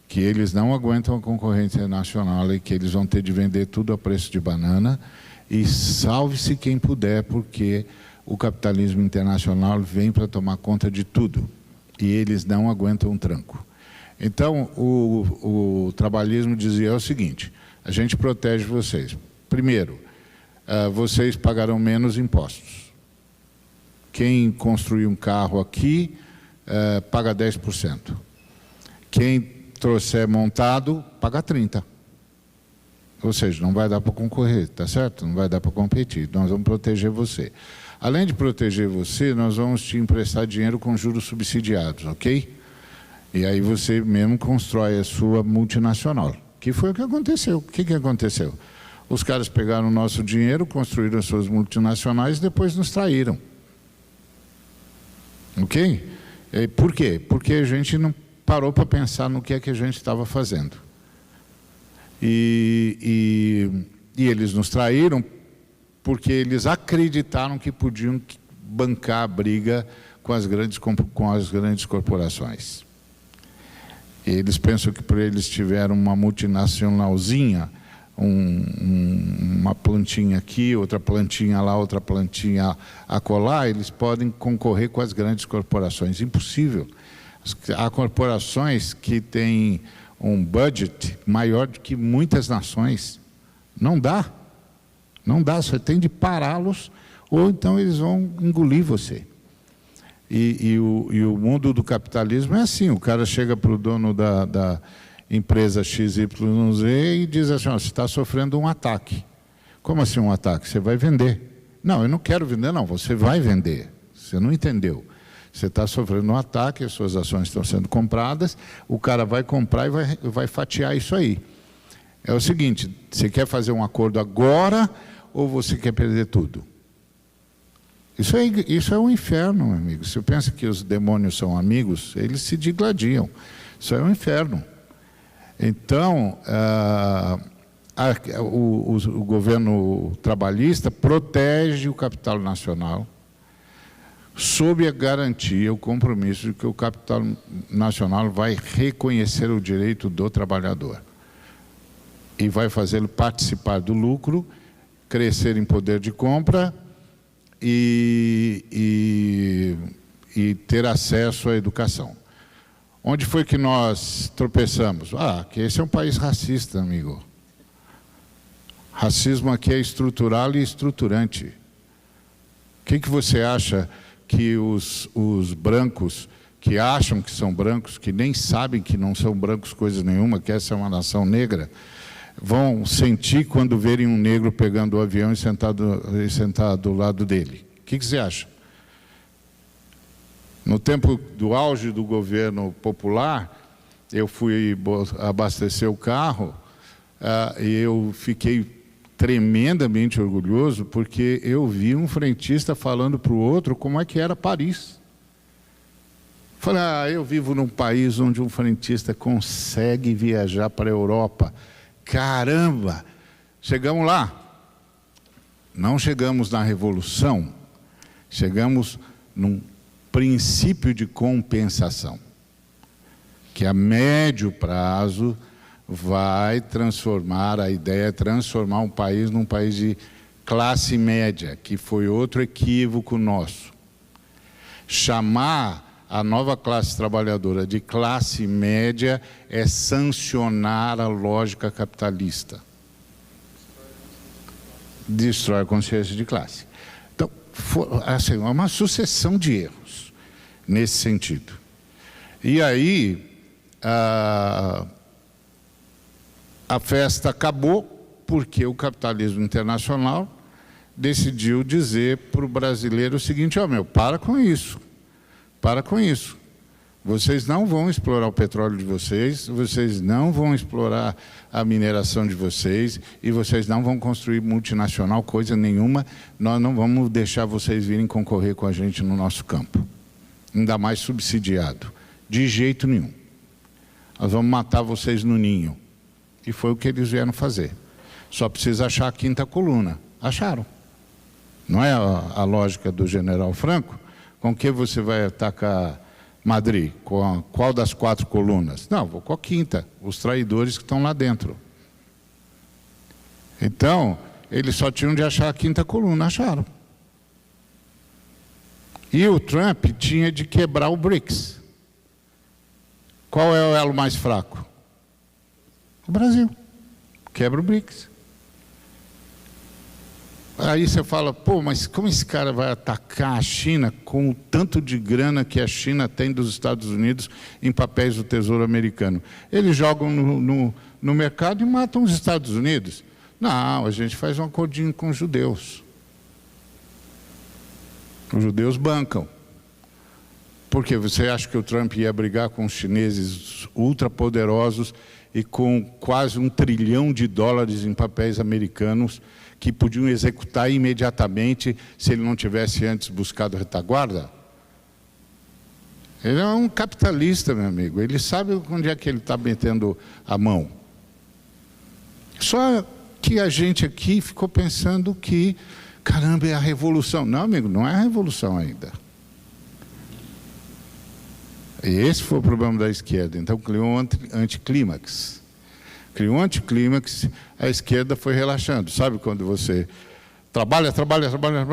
que eles não aguentam a concorrência nacional e que eles vão ter de vender tudo a preço de banana, e salve-se quem puder, porque o capitalismo internacional vem para tomar conta de tudo, e eles não aguentam um tranco. Então, o trabalhismo dizia o seguinte: a gente protege vocês. Primeiro, vocês pagarão menos impostos. Quem construir um carro aqui, paga 10%. Quem trouxer montado, paga 30%. Ou seja, não vai dar para concorrer, tá certo? Não vai dar para competir. Nós vamos proteger você. Além de proteger você, nós vamos te emprestar dinheiro com juros subsidiados, ok? E aí você mesmo constrói a sua multinacional. Que foi o que aconteceu. O que aconteceu? Os caras pegaram o nosso dinheiro, construíram as suas multinacionais e depois nos traíram. Ok? Por quê? Porque a gente não parou para pensar no que é que a gente estava fazendo. E eles nos traíram porque eles acreditaram que podiam bancar a briga com as grandes corporações. Eles pensam que por eles tiveram uma multinacionalzinha, uma plantinha aqui, outra plantinha lá, outra plantinha acolá, eles podem concorrer com as grandes corporações. Impossível. Há corporações que têm um budget maior do que muitas nações. Não dá. Não dá, você tem de pará-los, ou então eles vão engolir você. E o mundo do capitalismo é assim, o cara chega para o dono da empresa XYZ e diz assim, você está sofrendo um ataque. Como assim um ataque? Você vai vender. Não, eu não quero vender, não, você vai vender. Você não entendeu. Você está sofrendo um ataque, as suas ações estão sendo compradas, o cara vai comprar e vai fatiar isso aí. É o seguinte, você quer fazer um acordo agora ou você quer perder tudo? Isso é um inferno, meu amigo. Se você pensa que os demônios são amigos, eles se digladiam. Isso é um inferno. Então, o governo trabalhista protege o capital nacional sob a garantia, o compromisso de que o capital nacional vai reconhecer o direito do trabalhador e vai fazê-lo participar do lucro, crescer em poder de compra e ter acesso à educação. Onde foi que nós tropeçamos? Que esse é um país racista, amigo. Racismo aqui é estrutural e estruturante. O que você acha que os brancos, que acham que são brancos, que nem sabem que não são brancos coisa nenhuma, que essa é uma nação negra, vão sentir quando verem um negro pegando o avião e sentado do lado dele? O que você acha? No tempo do auge do governo popular, eu fui abastecer o carro e eu fiquei tremendamente orgulhoso porque eu vi um frentista falando para o outro como é que era Paris. Falei, eu vivo num país onde um frentista consegue viajar para a Europa. Caramba! Chegamos lá. Não chegamos na revolução, chegamos num princípio de compensação, que a médio prazo vai transformar, a ideia é transformar um país num país de classe média, que foi outro equívoco nosso. Chamar a nova classe trabalhadora de classe média é sancionar a lógica capitalista. Destrói a consciência de classe. Então, assim, é uma sucessão de erros nesse sentido. E aí, a festa acabou porque o capitalismo internacional decidiu dizer para o brasileiro o seguinte, para com isso. Para com isso. Vocês não vão explorar o petróleo de vocês, vocês não vão explorar a mineração de vocês e vocês não vão construir multinacional, coisa nenhuma. Nós não vamos deixar vocês virem concorrer com a gente no nosso campo. Ainda mais subsidiado. De jeito nenhum. Nós vamos matar vocês no ninho. E foi o que eles vieram fazer. Só precisa achar a quinta coluna. Acharam. Não é a lógica do general Franco? Com que você vai atacar Madrid? Com qual das 4 colunas? Não, vou com a quinta, os traidores que estão lá dentro. Então, eles só tinham de achar a quinta coluna, acharam. E o Trump tinha de quebrar o BRICS. Qual é o elo mais fraco? O Brasil. Quebra o BRICS. Aí você fala, mas como esse cara vai atacar a China com o tanto de grana que a China tem dos Estados Unidos em papéis do Tesouro Americano? Eles jogam no mercado e matam os Estados Unidos. Não, a gente faz um acordinho com os judeus. Os judeus bancam. Porque você acha que o Trump ia brigar com os chineses ultrapoderosos e com quase $1 trilhão em papéis americanos que podiam executar imediatamente se ele não tivesse antes buscado retaguarda? Ele é um capitalista, meu amigo. Ele sabe onde é que ele está metendo a mão. Só que a gente aqui ficou pensando que, caramba, é a revolução. Não, amigo, não é a revolução ainda. E esse foi o problema da esquerda. Então, criou um anticlímax. Criou um anticlímax, a esquerda foi relaxando. Sabe quando você trabalha,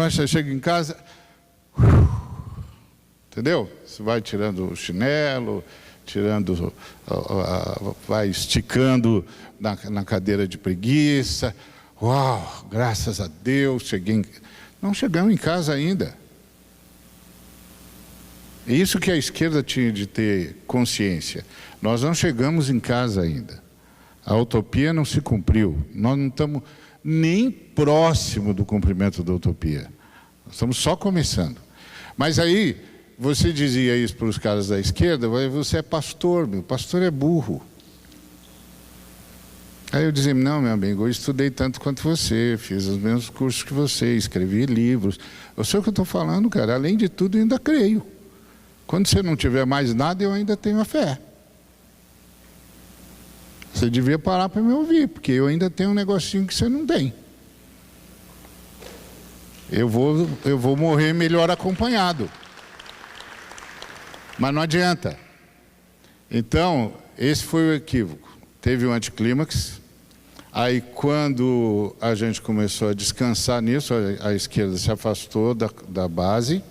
você chega em casa... Entendeu? Você vai tirando o chinelo, vai esticando na cadeira de preguiça. Uau, graças a Deus, não chegamos em casa ainda. É isso que a esquerda tinha de ter consciência. Nós não chegamos em casa ainda. A utopia não se cumpriu. Nós não estamos nem próximo do cumprimento da utopia. Nós estamos só começando. Mas aí, você dizia isso para os caras da esquerda, você é pastor, meu pastor é burro. Aí eu dizia, não, meu amigo, eu estudei tanto quanto você, fiz os mesmos cursos que você, escrevi livros. Eu sei o que eu estou falando, cara. Além de tudo, eu ainda creio. Quando você não tiver mais nada, eu ainda tenho a fé. Você devia parar para me ouvir, porque eu ainda tenho um negocinho que você não tem. Eu vou morrer melhor acompanhado. Mas não adianta. Então, esse foi o equívoco. Teve um anticlímax. Aí, quando a gente começou a descansar nisso, a esquerda se afastou da base.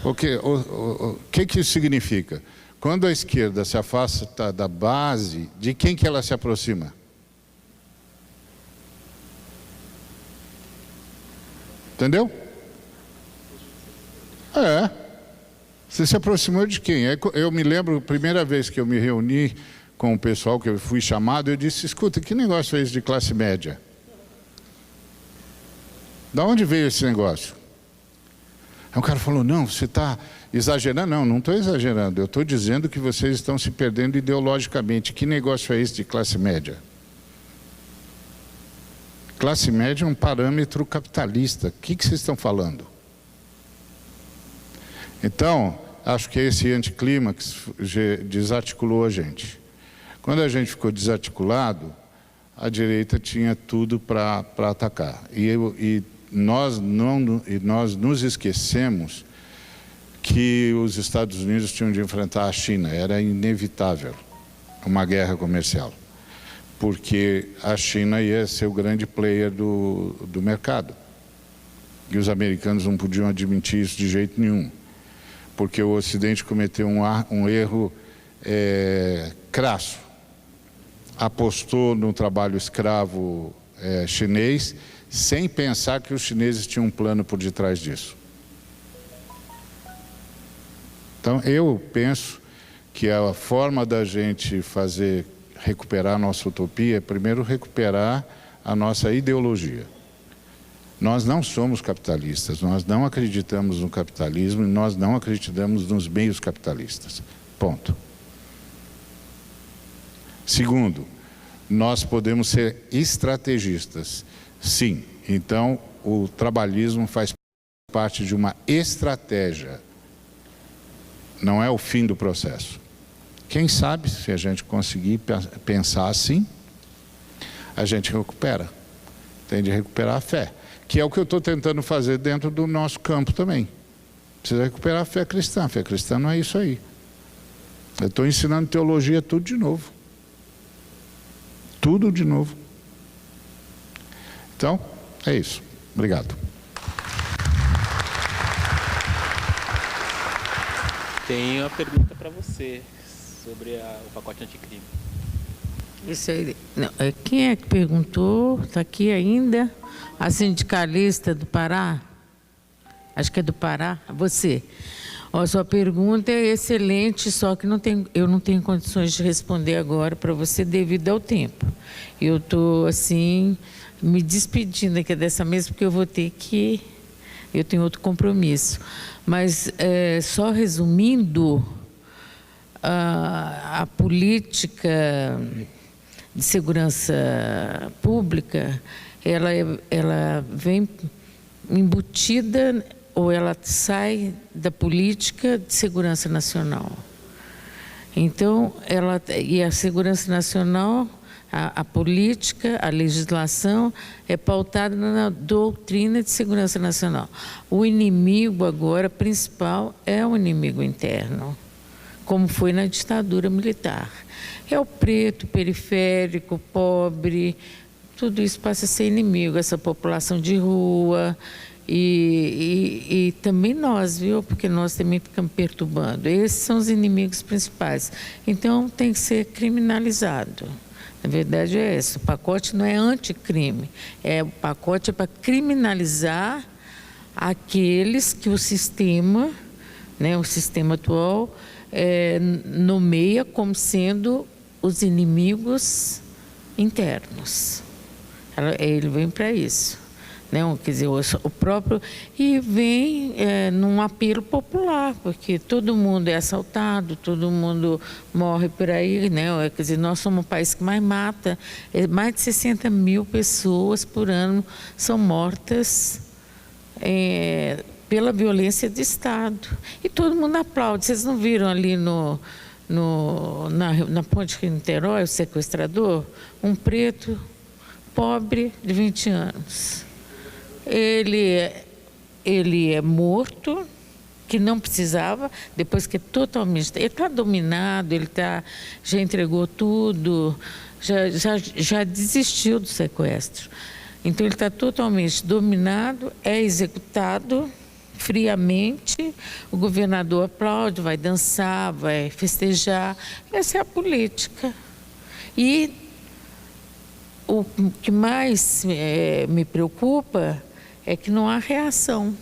O que isso significa? Quando a esquerda se afasta da base, de quem que ela se aproxima? Entendeu? Você se aproximou de quem? Eu me lembro, a primeira vez que eu me reuni com o pessoal, que eu fui chamado, eu disse, escuta, que negócio é esse de classe média? Da onde veio esse negócio? Aí o cara falou, não, você está exagerando. Não estou exagerando, eu estou dizendo que vocês estão se perdendo ideologicamente. Que negócio é esse de classe média? Classe média é um parâmetro capitalista. O que vocês estão falando? Então, acho que esse anticlímax desarticulou a gente. Quando a gente ficou desarticulado, a direita tinha tudo para atacar. E nós nos esquecemos que os Estados Unidos tinham de enfrentar a China. Era inevitável uma guerra comercial, porque a China ia ser o grande player do mercado. E os americanos não podiam admitir isso de jeito nenhum, porque o Ocidente cometeu um erro crasso. Apostou no trabalho escravo chinês, sem pensar que os chineses tinham um plano por detrás disso. Então, eu penso que a forma da gente recuperar a nossa utopia é, primeiro, recuperar a nossa ideologia. Nós não somos capitalistas, nós não acreditamos no capitalismo e nós não acreditamos nos meios capitalistas. Ponto. Segundo, nós podemos ser estrategistas. Sim, então o trabalhismo faz parte de uma estratégia. Não é o fim do processo. Quem sabe, se a gente conseguir pensar assim, a gente recupera. Tem de recuperar a fé, que é o que eu estou tentando fazer dentro do nosso campo também. Precisa recuperar a fé cristã. A fé cristã não é isso aí. Eu estou ensinando teologia tudo de novo. Tudo de novo. Então, é isso. Obrigado. Tem uma pergunta para você sobre o pacote anticrime. Isso aí. Não, quem é que perguntou? Está aqui ainda? A sindicalista do Pará? Acho que é do Pará. Você. A sua pergunta é excelente, só que eu não tenho condições de responder agora para você devido ao tempo. Eu estou, assim, me despedindo aqui dessa mesa, porque eu vou ter que... Eu tenho outro compromisso. Mas, só resumindo, a política de segurança pública, ela vem embutida ou ela sai da política de segurança nacional. Então, e a segurança nacional, a política, a legislação é pautada na doutrina de segurança nacional. O inimigo agora principal é o inimigo interno, como foi na ditadura militar. É o preto, periférico, pobre, tudo isso passa a ser inimigo, essa população de rua e também nós, viu? Porque nós também ficamos perturbando. Esses são os inimigos principais. Então, tem que ser criminalizado. Na verdade é isso, o pacote não é anticrime, o pacote é para criminalizar aqueles que o sistema, né, o sistema atual, nomeia como sendo os inimigos internos. Ele vem para isso, né? Quer dizer, o próprio... E vem num apelo popular, porque todo mundo é assaltado, todo mundo morre por aí, né? Quer dizer, nós somos um país que mais mata, mais de 60 mil pessoas por ano são mortas pela violência de Estado. E todo mundo aplaude. Vocês não viram ali na ponte Rio-Niterói, o sequestrador? Um preto, pobre, de 20 anos. Ele é morto, que não precisava, depois que totalmente... Ele está dominado, já entregou tudo, já desistiu do sequestro. Então, ele está totalmente dominado, é executado friamente, o governador aplaude, vai dançar, vai festejar. Essa é a política. E o que mais me preocupa é que não há reação.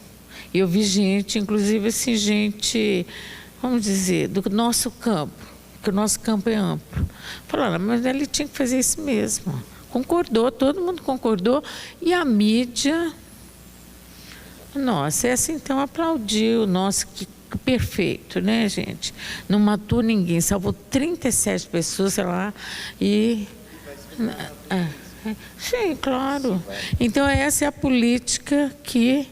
Eu vi gente, inclusive assim, gente, vamos dizer, do nosso campo, que o nosso campo é amplo. Falaram, mas ele tinha que fazer isso mesmo. Concordou, todo mundo concordou. E a mídia, nossa, essa então aplaudiu. Nossa, que perfeito, né, gente? Não matou ninguém, salvou 37 pessoas, sei lá, e... Sim, claro. Então, essa é a política que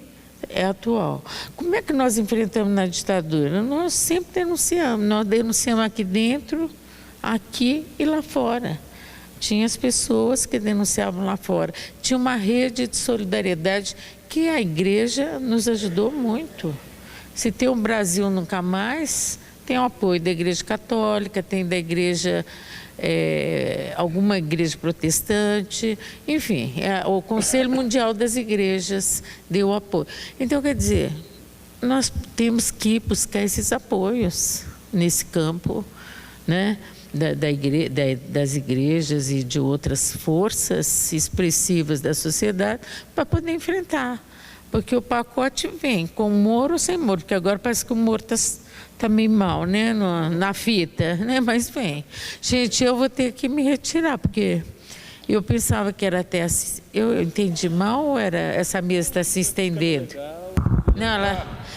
é atual. Como é que nós enfrentamos na ditadura? Nós sempre denunciamos. Nós denunciamos aqui dentro, aqui e lá fora. Tinha as pessoas que denunciavam lá fora. Tinha uma rede de solidariedade que a igreja nos ajudou muito. Se tem um Brasil Nunca Mais, tem o apoio da Igreja Católica, tem da igreja... alguma igreja protestante, enfim, o Conselho Mundial das Igrejas deu apoio. Então, quer dizer, nós temos que buscar esses apoios nesse campo, né, das igrejas e de outras forças expressivas da sociedade para poder enfrentar. Porque o pacote vem com Moro ou sem Moro, porque agora parece que o Moro está meio mal, né, na fita, né? Mas vem. Gente, eu vou ter que me retirar, porque eu pensava que era até assim. Eu entendi mal ou essa mesa está se estendendo?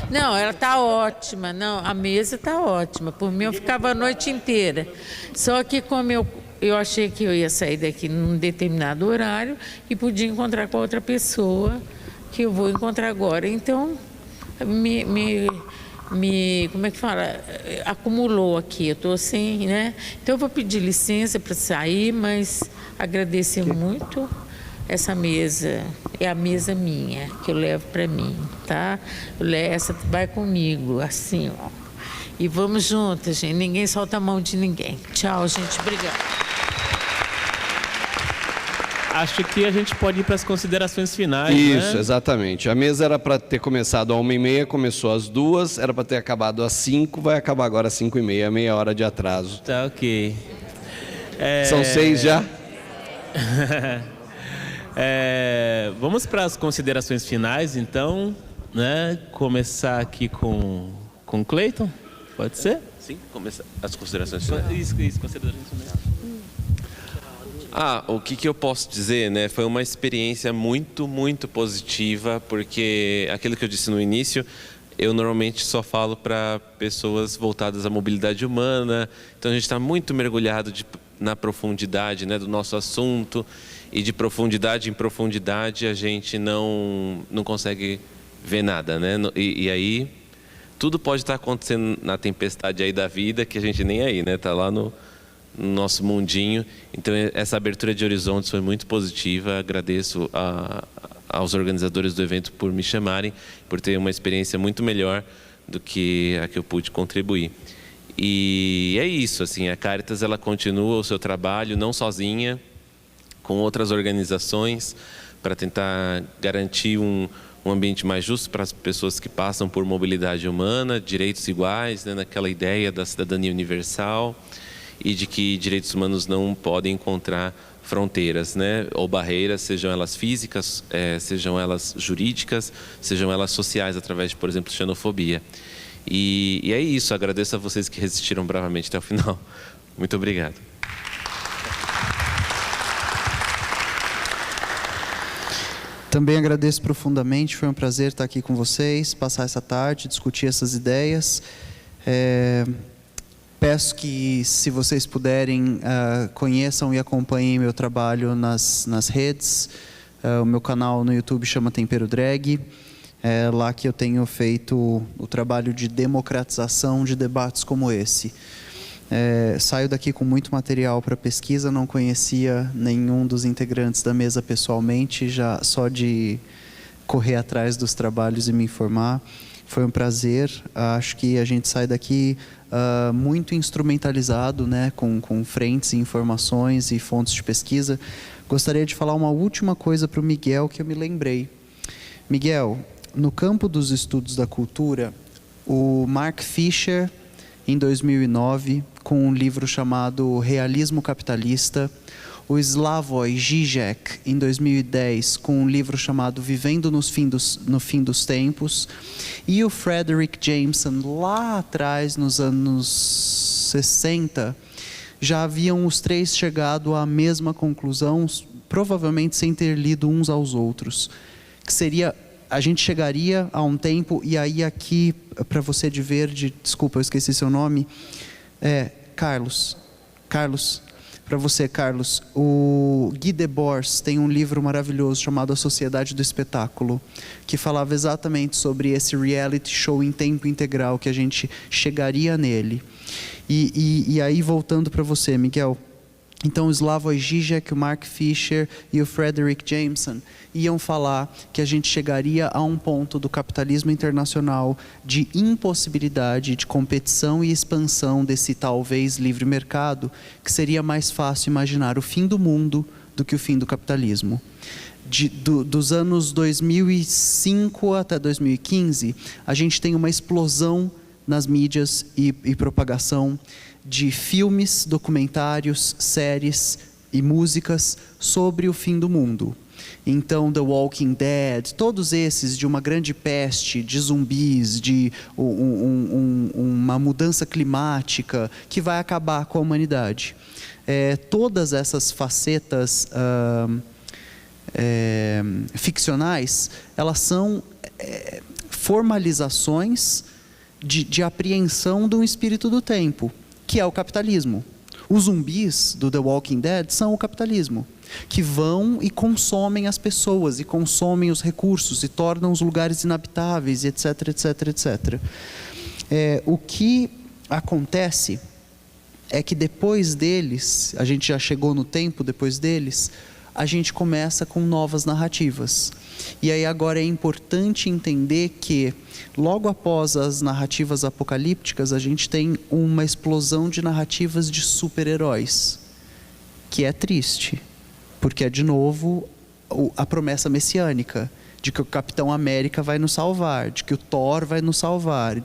Não, ela está ótima. Não, a mesa está ótima. Por mim, eu ficava a noite inteira. Só que como eu achei que eu ia sair daqui num determinado horário e podia encontrar com a outra pessoa que eu vou encontrar agora. Então, como é que fala? Acumulou aqui, eu estou assim, né? Então eu vou pedir licença para sair, mas agradecer muito essa mesa. É a mesa minha, que eu levo para mim, tá? Essa vai comigo, assim, ó. E vamos juntas, gente. Ninguém solta a mão de ninguém. Tchau, gente. Obrigada. Acho que a gente pode ir para as considerações finais. Isso, né? Exatamente. A mesa era para ter começado às 1h30, começou às 2h, era para ter acabado às 5h, vai acabar agora às 5h30, meia hora de atraso. Tá, ok. São 6 já? Vamos para as considerações finais, então, né? Começar aqui com o Cleiton, pode ser? Sim, começar as considerações finais. Isso, considerações finais. O que eu posso dizer, né? Foi uma experiência muito, muito positiva, porque aquilo que eu disse no início, eu normalmente só falo para pessoas voltadas à mobilidade humana, então a gente está muito mergulhado na profundidade, né, do nosso assunto, e de profundidade em profundidade a gente não consegue ver nada, né? E aí tudo pode estar acontecendo na tempestade aí da vida que a gente nem aí, né? Tá lá no nosso mundinho. Então essa abertura de horizontes foi muito positiva. Agradeço aos organizadores do evento por me chamarem, por ter uma experiência muito melhor do que a que eu pude contribuir. E é isso, assim, a Caritas ela continua o seu trabalho, não sozinha, com outras organizações, para tentar garantir um ambiente mais justo para as pessoas que passam por mobilidade humana, direitos iguais, né, naquela ideia da cidadania universal e de que direitos humanos não podem encontrar fronteiras, né, ou barreiras, sejam elas físicas, sejam elas jurídicas, sejam elas sociais, através de, por exemplo, xenofobia. E é isso, agradeço a vocês que resistiram bravamente até o final. Muito obrigado. Também agradeço profundamente, foi um prazer estar aqui com vocês, passar essa tarde, discutir essas ideias. Peço que, se vocês puderem, conheçam e acompanhem meu trabalho nas redes. O meu canal no YouTube chama Tempero Drag. É lá que eu tenho feito o trabalho de democratização de debates como esse. Saio daqui com muito material para pesquisa, não conhecia nenhum dos integrantes da mesa pessoalmente, já só de correr atrás dos trabalhos e me informar. Foi um prazer, acho que a gente sai daqui muito instrumentalizado, né, com frentes e informações e fontes de pesquisa. Gostaria de falar uma última coisa para o Miguel que eu me lembrei. Miguel, no campo dos estudos da cultura, o Mark Fisher, em 2009, com um livro chamado Realismo Capitalista, o Slavoj Žižek, em 2010, com um livro chamado Vivendo no Fim dos Tempos, e o Frederick Jameson, lá atrás, nos anos 60, já haviam os três chegado à mesma conclusão, provavelmente sem ter lido uns aos outros, que seria... A gente chegaria a um tempo, e aí aqui, para você de verde, desculpa, eu esqueci seu nome, Carlos, para você, Carlos, o Guy Debord tem um livro maravilhoso chamado A Sociedade do Espetáculo, que falava exatamente sobre esse reality show em tempo integral, que a gente chegaria nele. E aí, voltando para você, Miguel, então o Slavoj Žižek, o Mark Fisher e o Frederick Jameson iam falar que a gente chegaria a um ponto do capitalismo internacional de impossibilidade de competição e expansão desse talvez livre mercado, que seria mais fácil imaginar o fim do mundo do que o fim do capitalismo. Dos anos 2005 até 2015, a gente tem uma explosão nas mídias e propagação de filmes, documentários, séries e músicas sobre o fim do mundo. Então, The Walking Dead, todos esses de uma grande peste, de zumbis, de uma mudança climática que vai acabar com a humanidade. Todas essas facetas ficcionais, elas são formalizações de apreensão de um espírito do tempo, que é o capitalismo. Os zumbis do The Walking Dead são o capitalismo, que vão e consomem as pessoas, e consomem os recursos, e tornam os lugares inabitáveis, etc, etc, etc. O que acontece é que depois deles, a gente já chegou no tempo depois deles, a gente começa com novas narrativas. E aí agora é importante entender que, logo após as narrativas apocalípticas, a gente tem uma explosão de narrativas de super-heróis, que é triste, porque é de novo a promessa messiânica, de que o Capitão América vai nos salvar, de que o Thor vai nos salvar,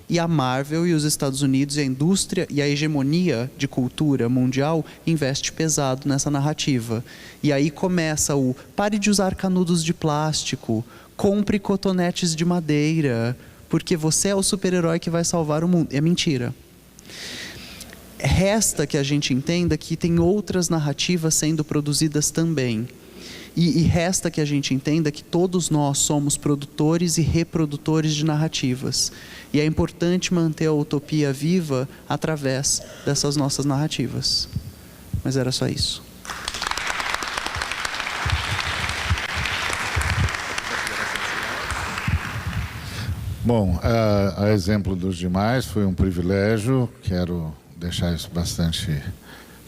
e a Marvel e os Estados Unidos e a indústria e a hegemonia de cultura mundial investe pesado nessa narrativa. E aí começa o pare de usar canudos de plástico, compre cotonetes de madeira, porque você é o super-herói que vai salvar o mundo. É mentira. Resta que a gente entenda que tem outras narrativas sendo produzidas também. E resta que a gente entenda que todos nós somos produtores e reprodutores de narrativas. E é importante manter a utopia viva através dessas nossas narrativas. Mas era só isso. Bom, a exemplo dos demais, foi um privilégio, quero deixar isso bastante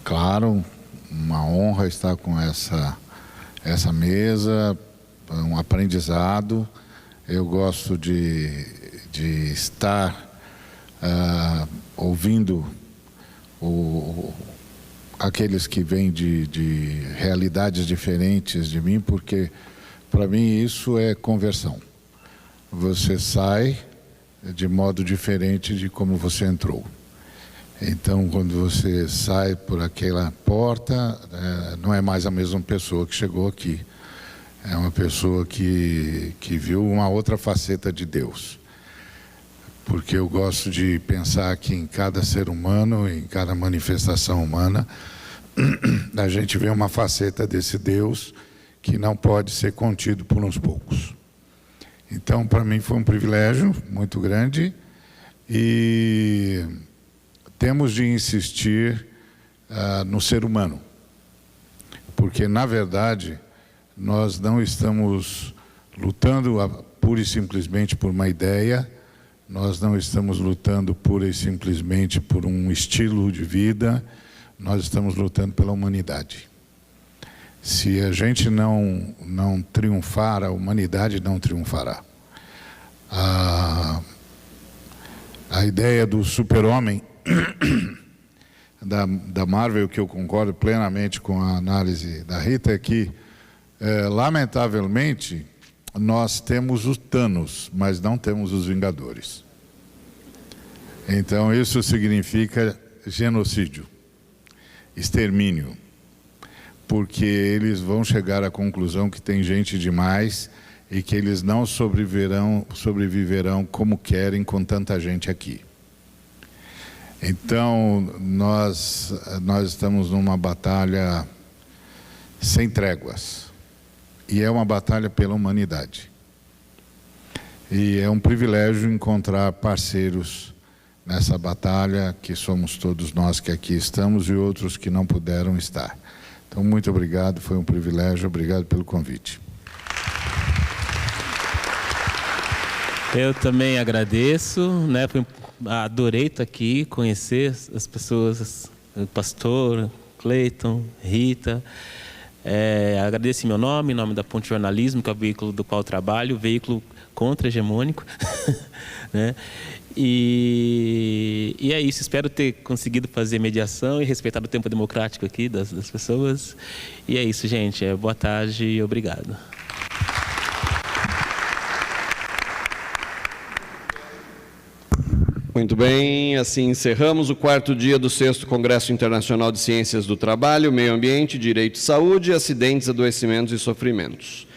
claro, uma honra estar com essa mesa, um aprendizado. Eu gosto de estar ouvindo aqueles que vêm de realidades diferentes de mim, porque para mim isso é conversão. Você sai de modo diferente de como você entrou. Então, quando você sai por aquela porta, não é mais a mesma pessoa que chegou aqui. É uma pessoa que viu uma outra faceta de Deus. Porque eu gosto de pensar que em cada ser humano, em cada manifestação humana, a gente vê uma faceta desse Deus que não pode ser contido por uns poucos. Então, para mim foi um privilégio muito grande e temos de insistir no ser humano, porque, na verdade, nós não estamos lutando pura e simplesmente por uma ideia, nós não estamos lutando pura e simplesmente por um estilo de vida, nós estamos lutando pela humanidade. Se a gente não triunfar, a humanidade não triunfará. A ideia do super-homem da Marvel, que eu concordo plenamente com a análise da Rita, é que, lamentavelmente, nós temos os Thanos, mas não temos os Vingadores. Então, isso significa genocídio, extermínio, porque eles vão chegar à conclusão que tem gente demais e que eles não sobreviverão como querem com tanta gente aqui. Então, nós estamos numa batalha sem tréguas. E é uma batalha pela humanidade. E é um privilégio encontrar parceiros nessa batalha, que somos todos nós que aqui estamos e outros que não puderam estar. Então, muito obrigado, foi um privilégio, obrigado pelo convite. Eu também agradeço, né? Adorei estar aqui, conhecer as pessoas, o pastor, Cleiton, Rita. Agradeço em meu nome, em nome da Ponte Jornalismo, que é o veículo do qual eu trabalho, veículo contra-hegemônico. Né? E é isso, espero ter conseguido fazer mediação e respeitar o tempo democrático aqui das pessoas. E é isso, gente. Boa tarde e obrigado. Muito bem, assim encerramos o 4º dia do 6º Congresso Internacional de Ciências do Trabalho, Meio Ambiente, Direito e Saúde, Acidentes, Adoecimentos e Sofrimentos.